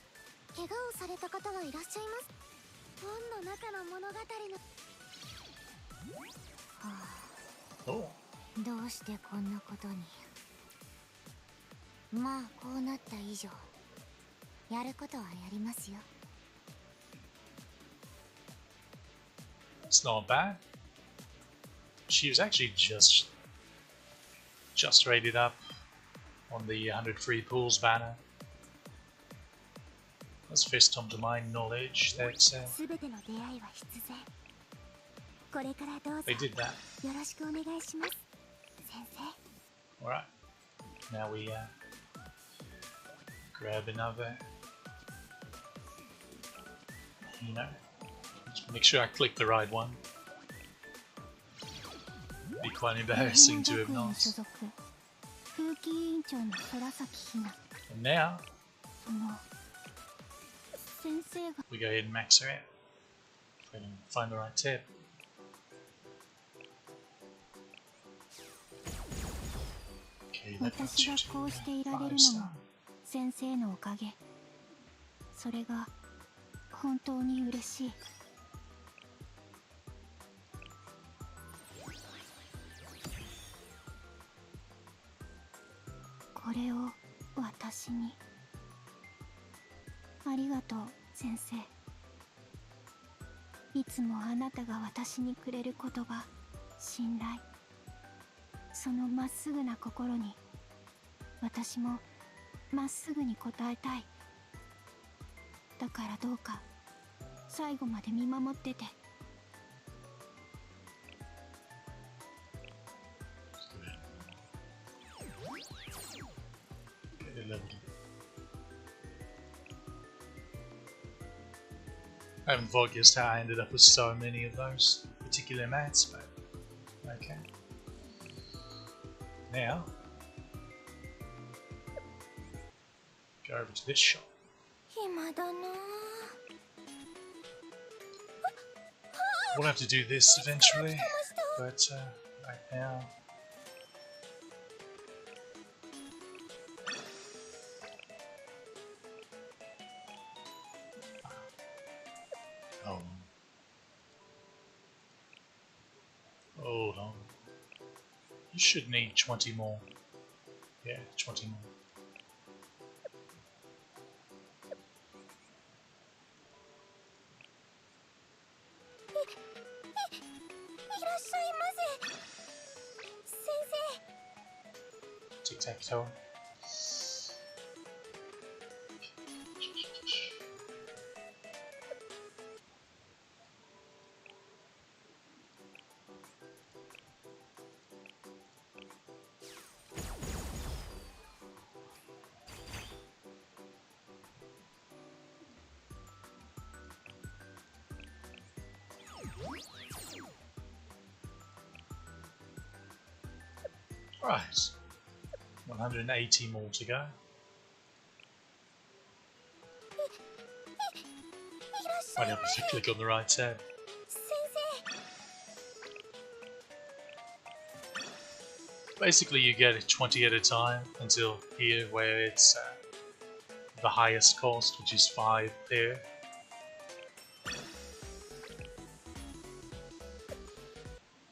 怪我をされた方はいらっしゃいます。本の中の物語の。はあ、 Oh. どうしてこんなことに。まあこうなった以上、やることはやりますよ。 It's not bad. She was actually just rated up on the 100 free pools banner. That's first time to my knowledge that 全ての出会いは必然。これからどうぞ they did that. よろしくお願いします、先生。 Alright, now we grab another Hina. Just make sure I click the right one. Be quite embarrassing to have not. 所属風紀委員長の空崎ひな。 And now その先生が we go ahead and max her out. If I can find the right tab. Okay, that 私 puts が you こうしていら to れる 5 star. のも先生のおかげ。それが本当に嬉しい。これを私に。ありがとう、先生。いつもあなたが私にくれる言葉、信頼。そのまっすぐな心に、私もまっすぐに応えたい。だからどうか、最後まで見守ってて。Get it leveled. I haven't focused how I ended up with so many of those particular mats, but okay. Now, go over to this shop. 暇だな。 We'll have to do this eventually, but right now. Oh. Hold on. You should need 20 more. Yeah, 20 more. いらっしゃいませ。先生。 Tic-tac-toe. Right, 180 more to go. いらっしゃ Might い have to click on the right tab. 先生。Basically, you get 20 at a time until here, where it's the highest cost, which is 5 there.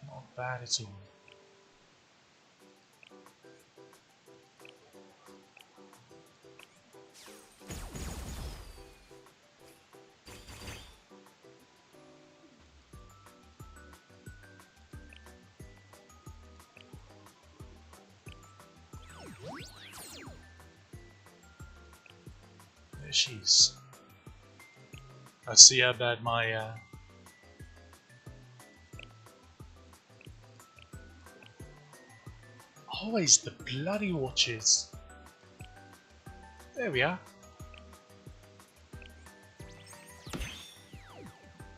Not bad at all. There she is. Let's see how bad my always the bloody watches. There we are.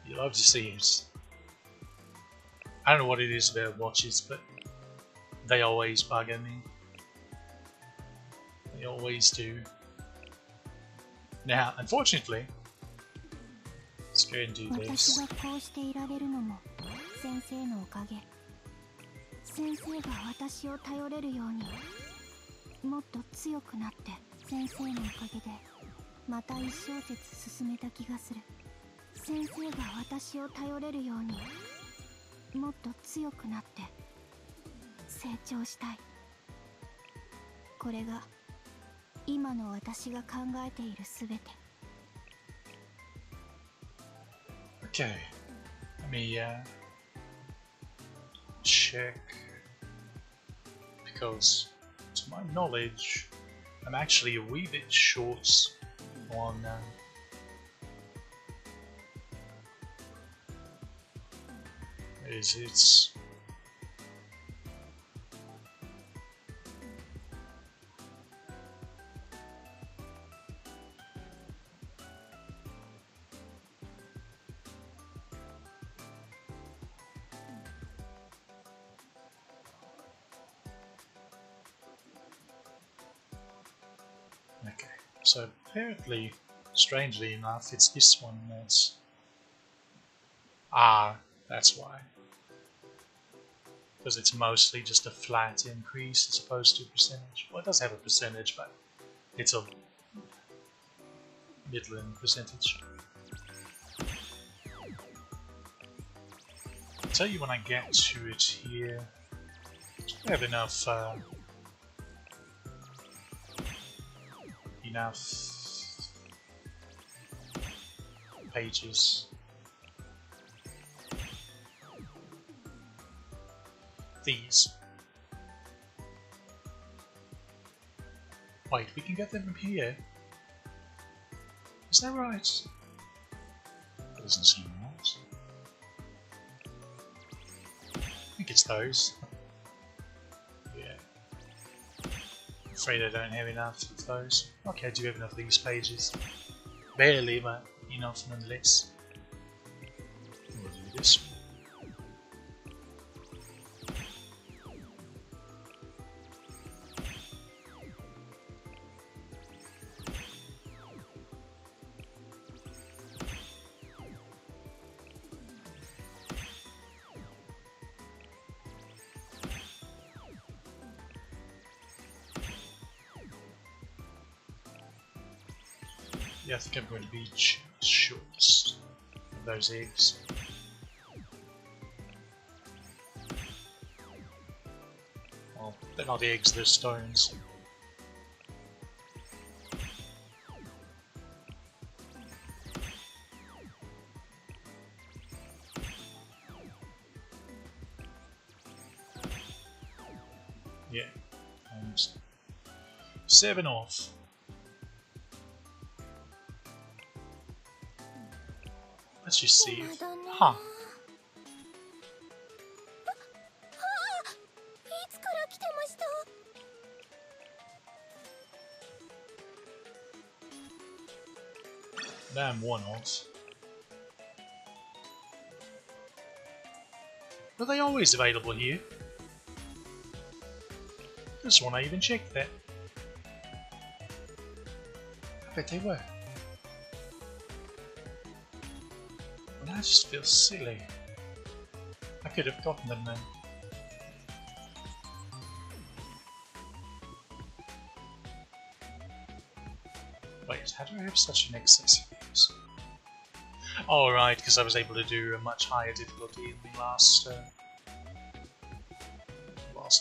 You love to see it. I don't know what it is about watches, but they always bug at me. They always do. Now, unfortunately, let's go and do 私 this. がこうしていられるのも先生のおかげ。先生が私を頼れるようにもっと強くなって、先生のおかげでまた一小節進めた気がする。先生が私を頼れるようにもっと強くなって成長したい。これが今の私が考えているすべて。 Okay, let me check, because to my knowledge I'm actually a wee bit short on is it okay, so apparently, strangely enough, it's this one that's that's why. Because it's mostly just a flat increase as opposed to a percentage. Well, it does have a percentage, but it's a middling percentage. I'll tell you when I get to it here. I have enough pages. These. Wait, we can get them from here. Is that right? That doesn't seem right. I think it's those. Yeah. I'm afraid I don't have enough of those. Okay, I do have enough of these pages. Barely, but enough nonetheless. We'll do this one. Yeah, I think I'm going to be short of those eggs. Well, they're not eggs, they're stones. Yeah, and 7 off. Let's just see. Huh. いつから来てました？ Damn, one off. Are they always available here? This one I even checked that. I bet they were. And I just feel silly. I could have gotten them then. Wait, how do I have such an excess of these? Oh, right, because I was able to do a much higher difficulty in the last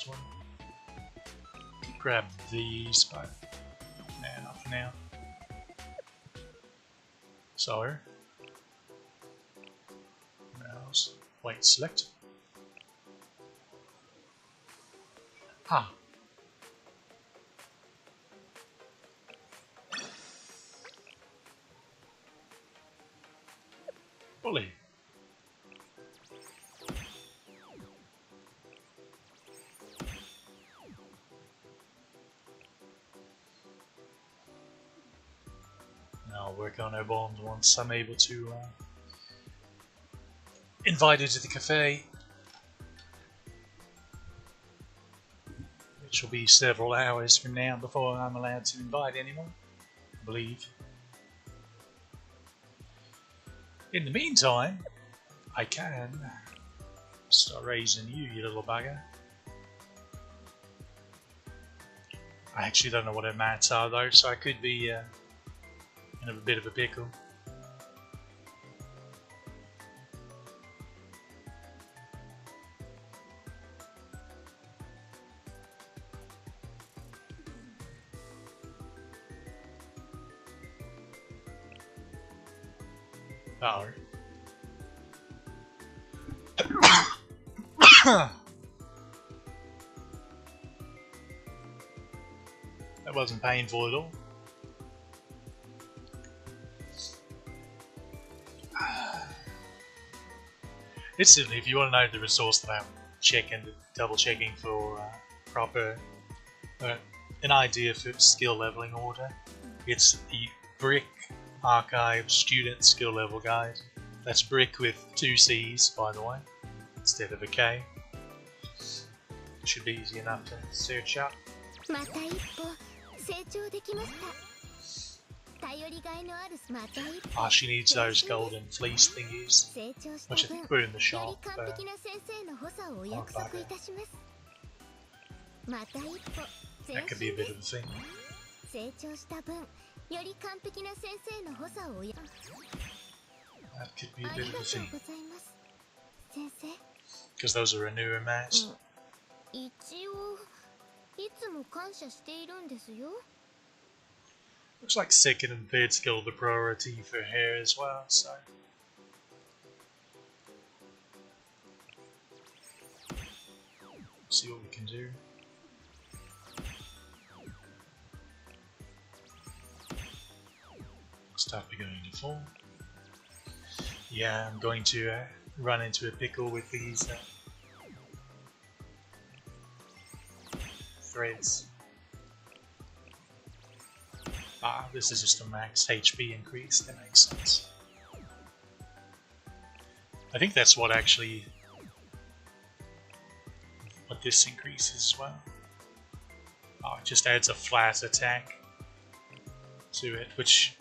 one. Grab these, but nah, not for now. So, where else? Wait, select. Ah. Bully. I'll work on her bond once I'm able to invite her to the cafe, which will be several hours from now before I'm allowed to invite anyone, I believe. In the meantime, I can start raising you, you little bugger. I actually don't know what her mats are though, so I could be in a bit of a pickle. Oh. That wasn't painful at all. Instantly, if you want to know the resource that I'm double checking for proper an idea for skill leveling order, it's the Brick Archive Student Skill Level Guide. That's Brick with 2 C's, by the way, instead of a K. Should be easy enough to search up. Ah, she needs those golden fleece thingies, which I think were in the shop. Oh, that could be a bit of a thing. That could be a bit of a thing. Because those are a newer mats. Looks like second and third skill are the priority for her as well, so. See what we can do. Stuff be going to fall. Yeah, I'm going to run into a pickle with these threads. Ah, this is just a max HP increase, that makes sense. I think that's what this increases as well. Oh, it just adds a flat attack to it, which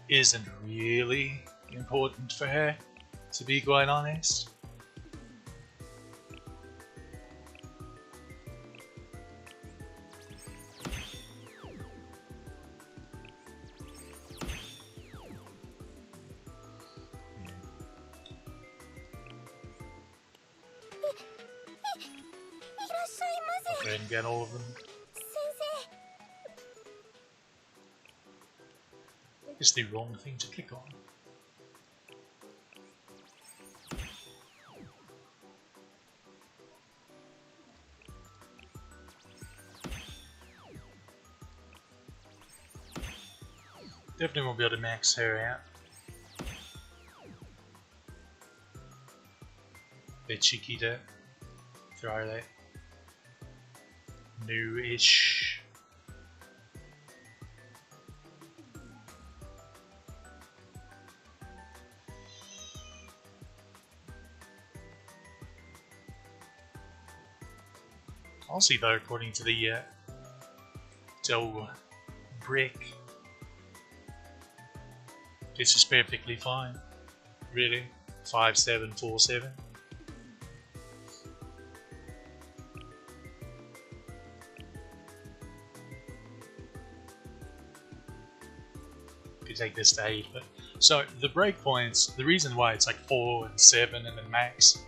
isn't really important for her, to be quite honest. Go ahead and get all of them. It's the wrong thing to click on. Definitely won't be able to max her out. Bit cheeky to throw that new-ish. Honestly though, according to the Dell brick, this is perfectly fine. Really? 5747. take this to 8. But so the breakpoints, the reason why it's like 4 and 7 and then max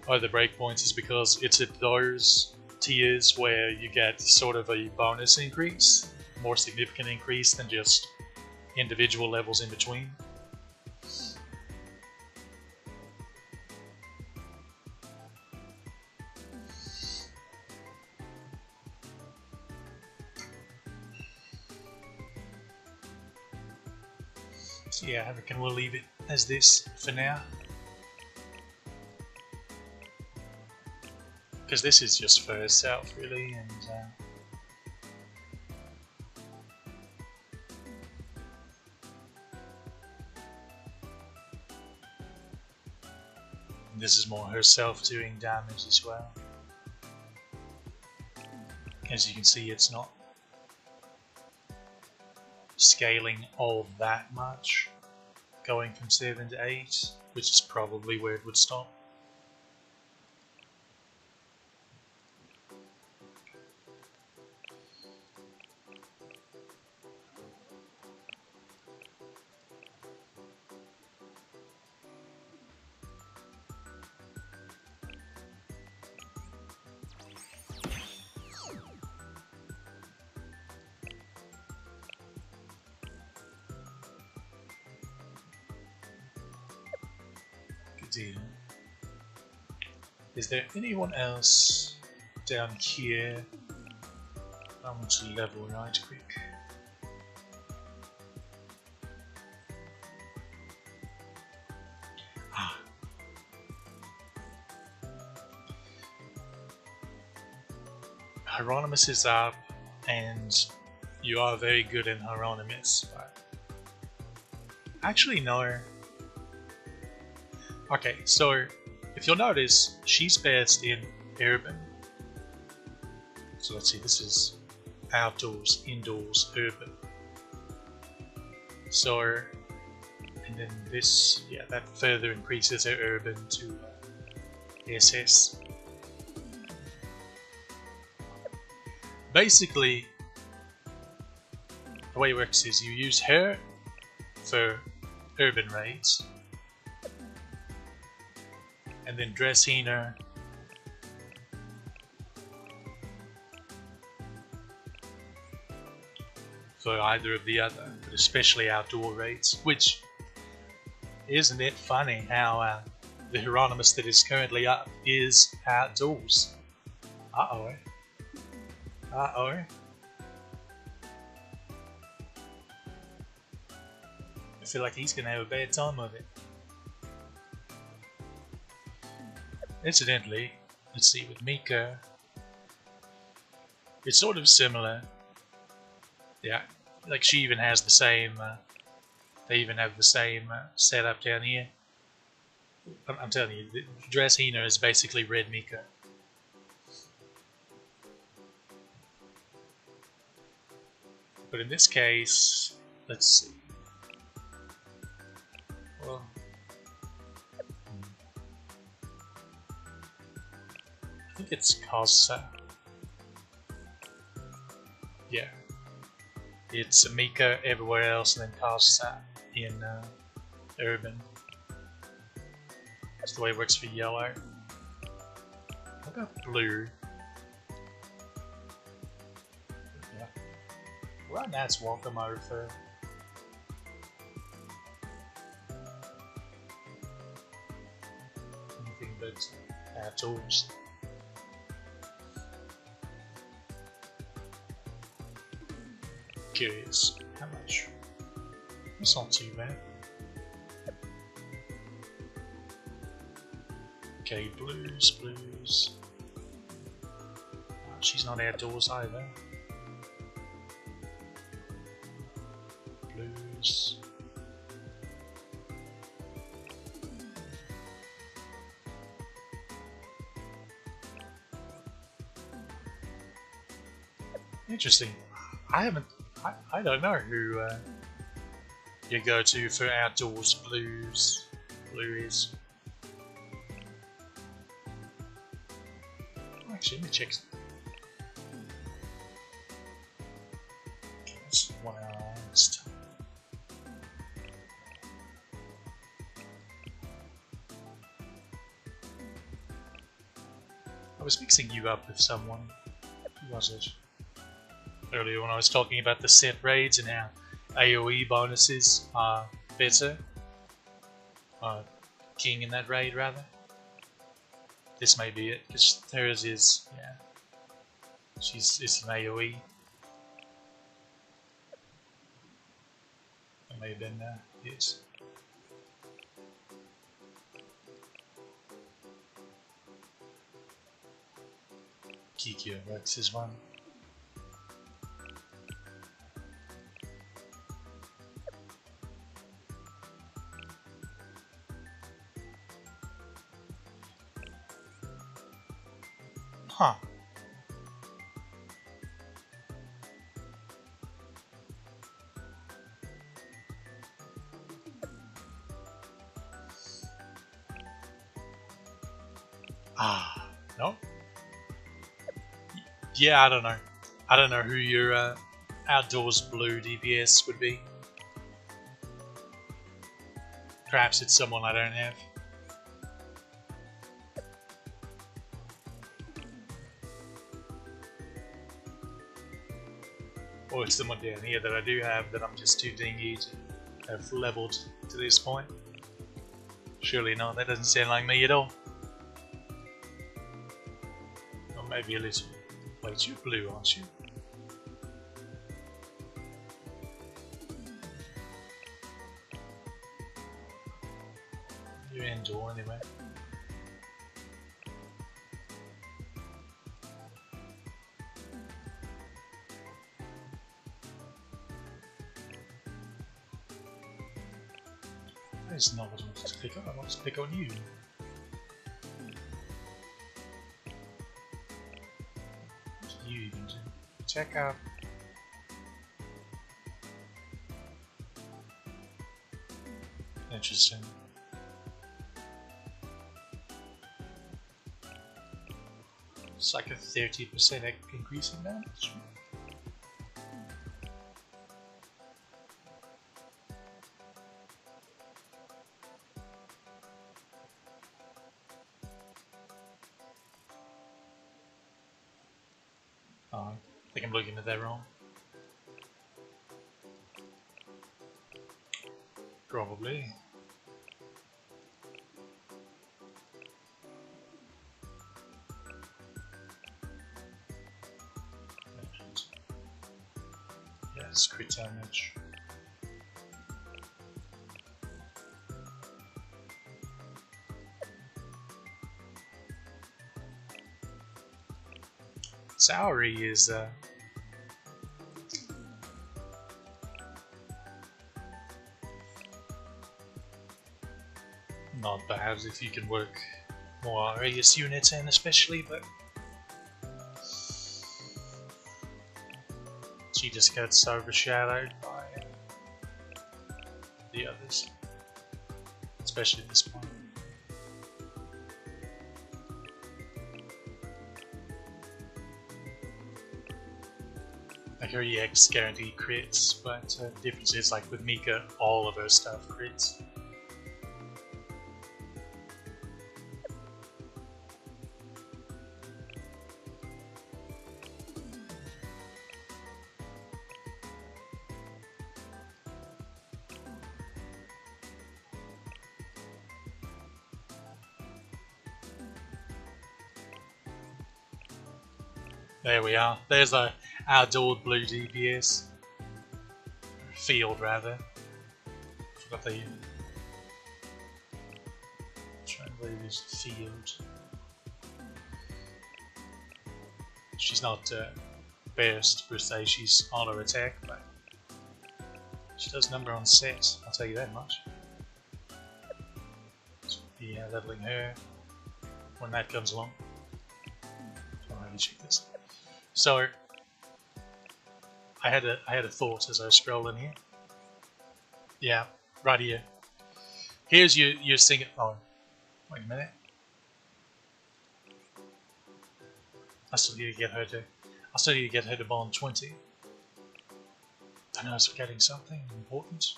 are the breakpoints is because it's at those tiers where you get sort of a bonus increase, more significant increase than just individual levels in between. So yeah, I reckon we'll leave it as this for now. Because this is just for herself, really, and this is more herself doing damage as well. As you can see, it's not scaling all that much, going from 7 to 8, which is probably where it would stop. Deal. Is there anyone else down here I want to level right quick? Hieronymus is up, and you are very good in Hieronymus, but actually no. Okay, so if you'll notice, she's best in urban. So let's see, this is outdoors, indoors, urban. So, and then this, yeah, that further increases her urban to SS. Basically, the way it works is you use her for urban raids, and then dress Hina for either of the other, but especially outdoor raids. Which, isn't it funny how the Hieronymus that is currently up is outdoors? Uh-oh. Uh-oh. I feel like he's gonna have a bad time of it. Incidentally, let's see, with Mika, it's sort of similar. Yeah, like she even has the same, they even have the same setup down here. I'm telling you, the dress Hina is basically red Mika. But in this case, let's see. Well, I think it's Kosa. Yeah. It's Mika everywhere else and then Kosa in urban. That's the way it works for yellow. What about blue? Yeah. Right now it's welcome over. Anything but outdoors. Curious, how much? That's not too bad. Okay, blues. Oh, she's not outdoors either. Blues. Interesting. I don't know who you go to for outdoors blue is. Actually, let me check. Okay, that's 1 hour. mixing you up with someone. Who was it? Earlier when I was talking about the set raids and how AoE bonuses are better. King in that raid, rather. This may be it, because hers is, yeah. It's an AoE. It may have been, yes. Kikyo works as one. Huh. No. Yeah, I don't know. I don't know who your outdoors blue DPS would be. Perhaps it's someone I don't have. Or it's someone down here that I do have that I'm just too dingy to have leveled to this point. Surely not, that doesn't sound like me at all. Or maybe a little. Wait, you're blue, aren't you? You're indoor anyway. That's not what I wanted to pick up. I want to pick on you. What do you even do? Check out. Interesting. It's like a 30% increase in damage. Oh, I think I'm looking at that wrong. Probably. Yes, crit damage. Saori is not bad if you can work more Arius units in, especially, but she just gets overshadowed by the others, especially at this point. Like her EX guarantee crits, but the difference is like with Mika, all of her stuff crits. There we are. There's our outdoor blue DPS. Field, rather. Forgot the translated as field. She's not burst per se, she's auto attack, but she does number on set, I'll tell you that much. So be leveling her when that comes along. I'll have you check this. So I had a thought as I was scrolling here. Yeah, right here. Here's your single. Oh, wait a minute. I still need to get her to bond 20. I know I was forgetting something important.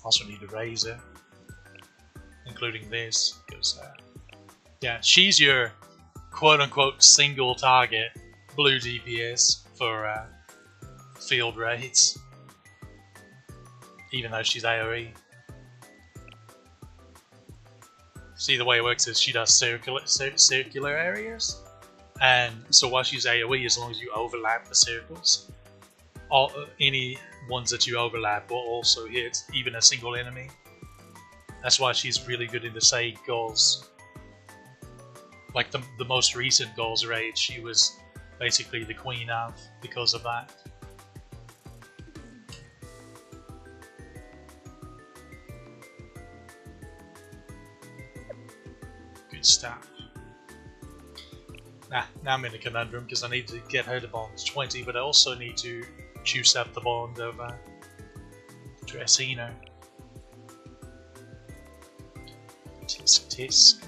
Also need to raise her, including this, because yeah, she's your quote-unquote single target blue DPS for field raids, even though she's AoE. See, the way it works is she does circular areas, and so while she's AoE, as long as you overlap the circles, any ones that you overlap will also hit even a single enemy. That's why she's really good in the Sage goals. Like the most recent goals raid, she was basically the queen of because of that. Good stuff. Now I'm in a conundrum because I need to get her to bond 20, but I also need to juice up the bond of Hina. Tisk tisk.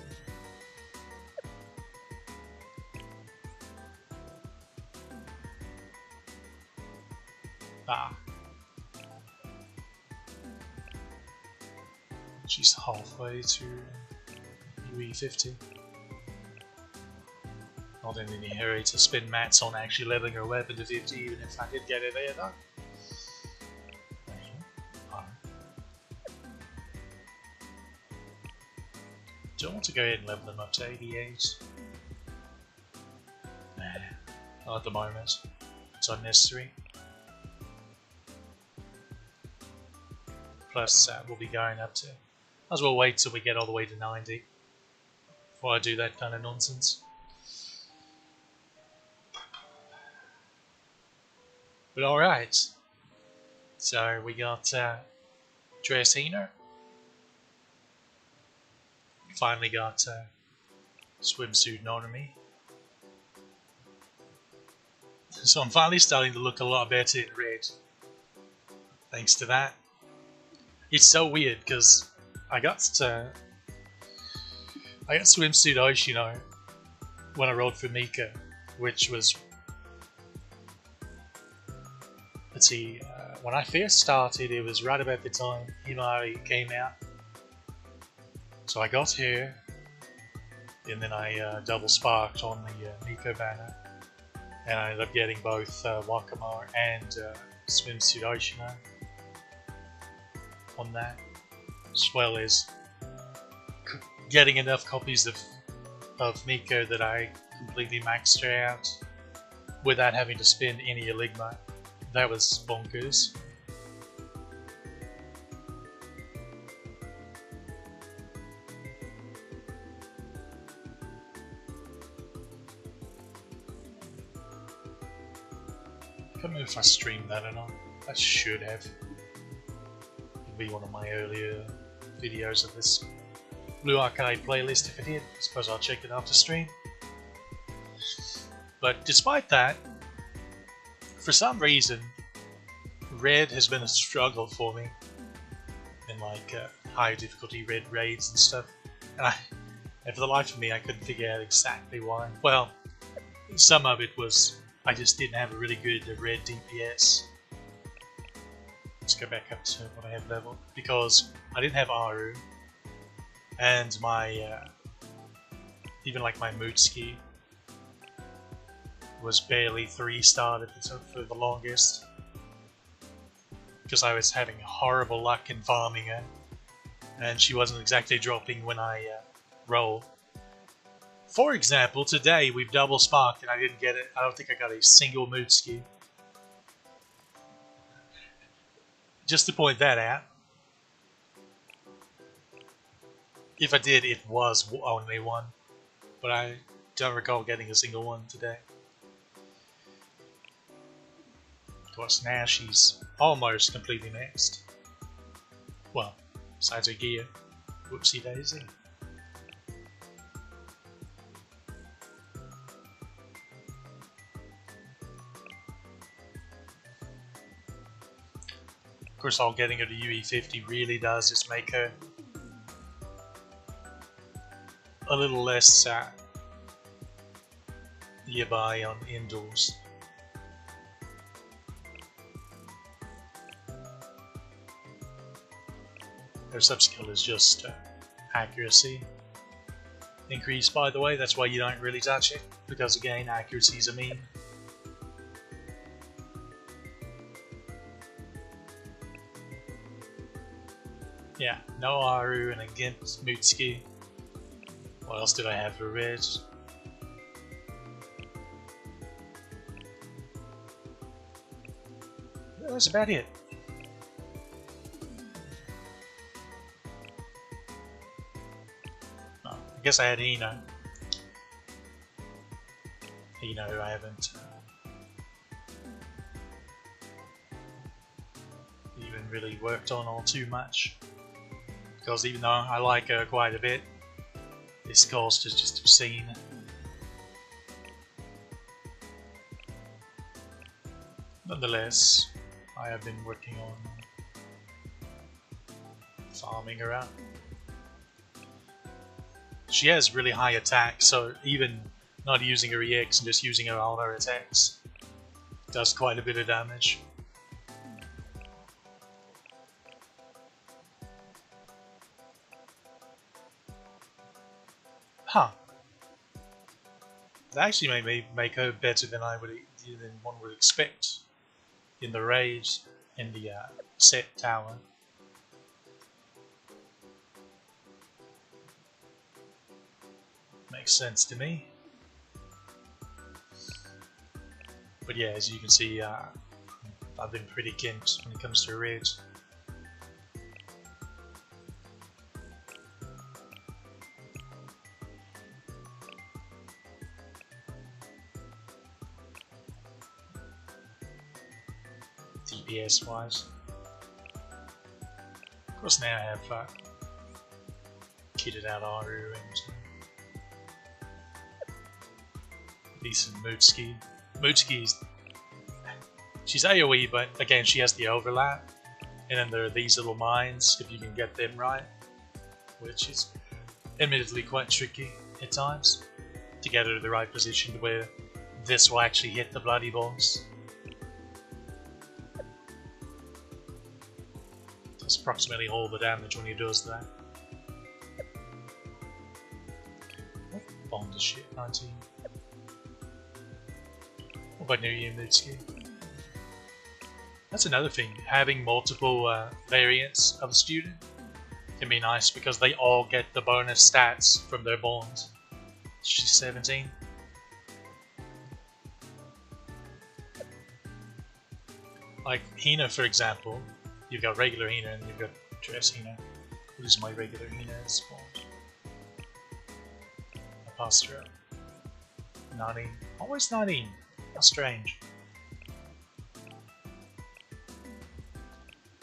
Ah. She's halfway to UE50. Not in any hurry to spin mats on actually leveling her weapon to 50, even if I did get it there though. Do I want to go ahead and level them up to 88? Nah, not at the moment. It's unnecessary. Plus, we'll be going up to... Might as well wait till we get all the way to 90 before I do that kind of nonsense. But alright. So we got Hina. Finally got swimsuit Nonomi. So I'm finally starting to look a lot better in red. Thanks to that. It's so weird because I got swimsuit Oshino when I rode for Mika, which was, let's see, when I first started it was right about the time Himari came out. So I got her, and then I double sparked on the Miko banner, and I ended up getting both Wakamar and swimsuit Oshino on that, as well as getting enough copies of Miko that I completely maxed her out without having to spend any Eligma. That was bonkers. I can't remember if I streamed that or not. I should have. It'll be one of my earlier videos of this Blue Arcade playlist. If it did, I suppose I'll check it after stream. But despite that, for some reason, red has been a struggle for me in like high difficulty red raids and stuff, and for the life of me I couldn't figure out exactly why. Well, some of it was I just didn't have a really good red DPS. Let's go back up to what I had leveled, because I didn't have Aru, and my even like my Mootski was barely 3-starred for the longest, because I was having horrible luck in farming her, and she wasn't exactly dropping when I rolled. For example, today we've double sparked and I didn't get it. I don't think I got a single Mootski. Just to point that out. If I did, it was only one, but I don't recall getting a single one today. Of course, now she's almost completely maxed. Well, besides her gear. Whoopsie daisy. Of course, all getting her to UE50 really does is make her a little less nearby on indoors. Her sub skill is just accuracy, increase, by the way. That's why you don't really touch it, because again, accuracy is a meme. Yeah, no Aru and a Gimp Mutsuki. What else did I have for red? That's about it. Oh, I guess I had Hina. Hina, who I haven't even really worked on all too much. Because even though I like her quite a bit, this cost is just obscene. Nonetheless, I have been working on farming her out. She has really high attack, so even not using her EX and just using all her attacks does quite a bit of damage. Huh. That actually may make her better than one would expect in the raid in the set tower. Makes sense to me. But yeah, as you can see, I've been pretty gimped when it comes to raid. DPS wise. Of course now I have kitted out Aru and decent Mutsuki. Mutsuki's she's AoE, but again she has the overlap, and then there are these little mines if you can get them right, which is admittedly quite tricky at times to get her to the right position where this will actually hit the bloody boss. Does approximately all the damage when he does that. Bond is shit, 19. What about New Year Mutsuki? That's another thing, having multiple variants of a student can be nice because they all get the bonus stats from their bonds. She's 17. Like Hina, for example, you've got regular Hina and you've got dress Hina. What is my regular Hina's bond? I passed her up. 19. Always 19. How strange.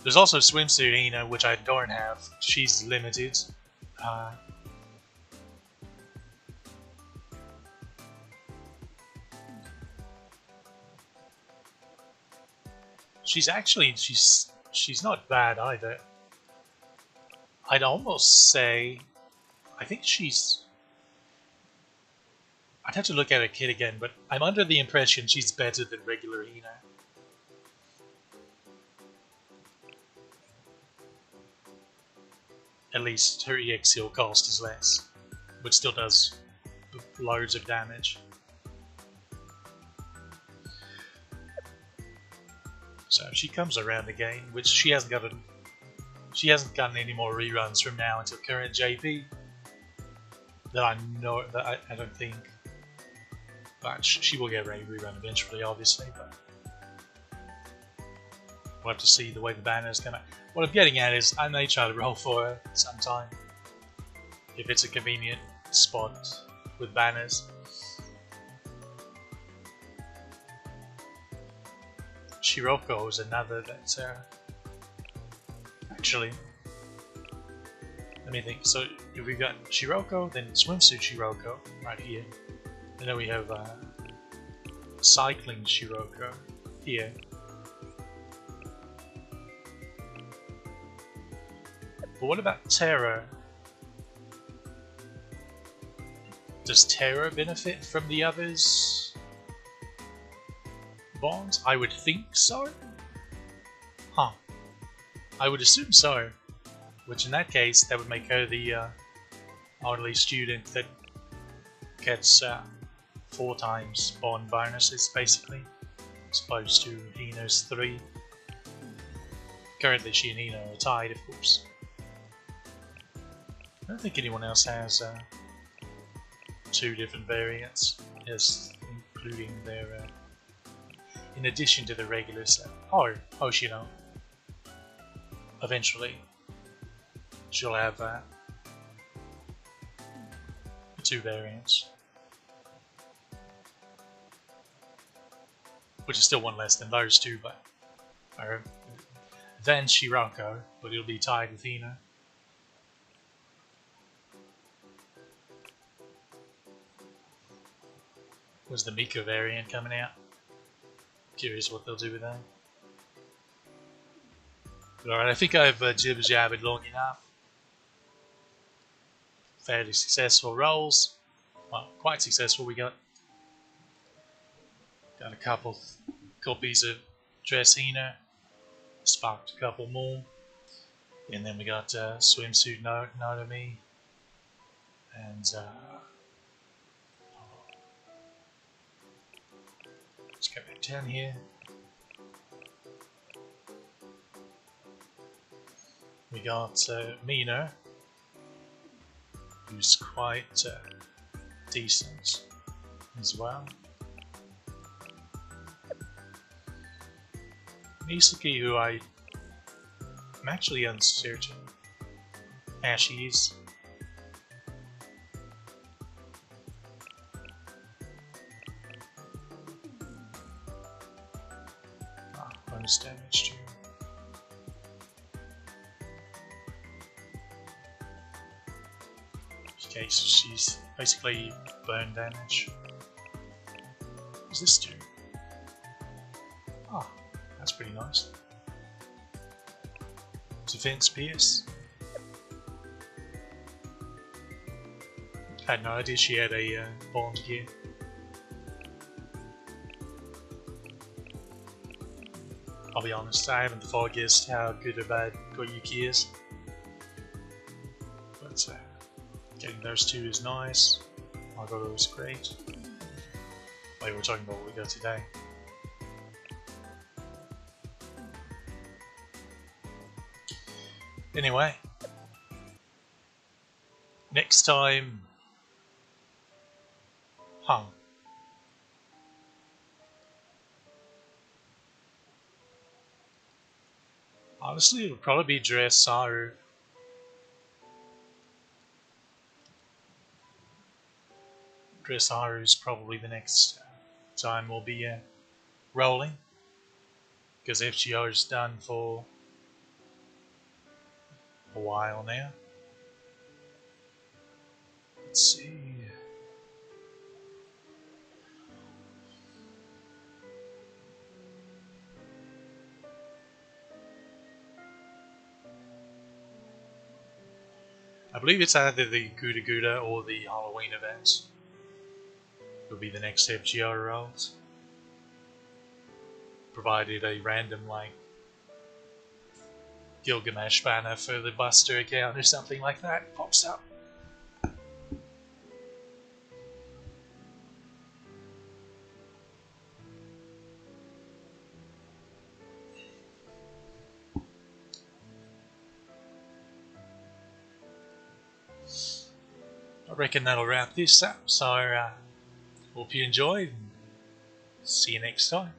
There's also swimsuit Hina, which I don't have. She's limited. She's not bad either. I'd almost say I think I'd have to look at her kit again, but I'm under the impression she's better than regular Hina. At least her EX heal cost is less, but still does loads of damage. So if she comes around again, which she hasn't gotten any more reruns from now until current JP. That I don't think. But she will get a rerun eventually, obviously, but we'll have to see the way the banner is gonna. What I'm getting at is I may try to roll for her sometime if it's a convenient spot with banners. Shiroko is another that's actually. Let me think. So if we got Shiroko, then swimsuit Shiroko right here. And then we have cycling Shiroko here. But what about Terra? Does Terra benefit from the others' bonds? I would think so. Huh. I would assume so. Which in that case, that would make her the only student that gets 4 times bond bonuses basically, as opposed to Hina's 3. Currently she and Hina are tied, of course. I don't think anyone else has 2 different variants, including their, in addition to the regular set. Oh, Hoshino. Eventually, she'll have 2 variants, which is still 1 less than those 2, but then Shirako, but it'll be tied with Hina. Was the Mika variant coming out? Curious what they'll do with that. Alright, I think I've jibber-jabbered long enough. Fairly successful rolls. Well, quite successful. We got a couple copies of Dress Hina. Sparked a couple more. And then we got Swimsuit Notomi. And let's go back down here. We got Mina, who's quite decent as well. Misaki, who I'm actually uncertain how she is. Bonus damage too. Okay, so she's basically burn damage. What does this do? Ah, that's pretty nice. Defense Pierce. Had no idea she had a bond gear. I'll be honest, I haven't the guessed how good or bad Koyuki is. But getting those 2 is nice. Magoto is great. Wait, we're talking about what we got today. Anyway, next time, honestly, it'll probably be Dressaru. Dressaru is probably the next time we'll be rolling, because FGO is done for a while now. Let's see. I believe it's either the Guda Guda or the Halloween events. Will be the next FGO rolls. Provided a random like Gilgamesh banner for the Buster account or something like that pops up. I reckon that'll wrap this up, so hope you enjoyed, and see you next time.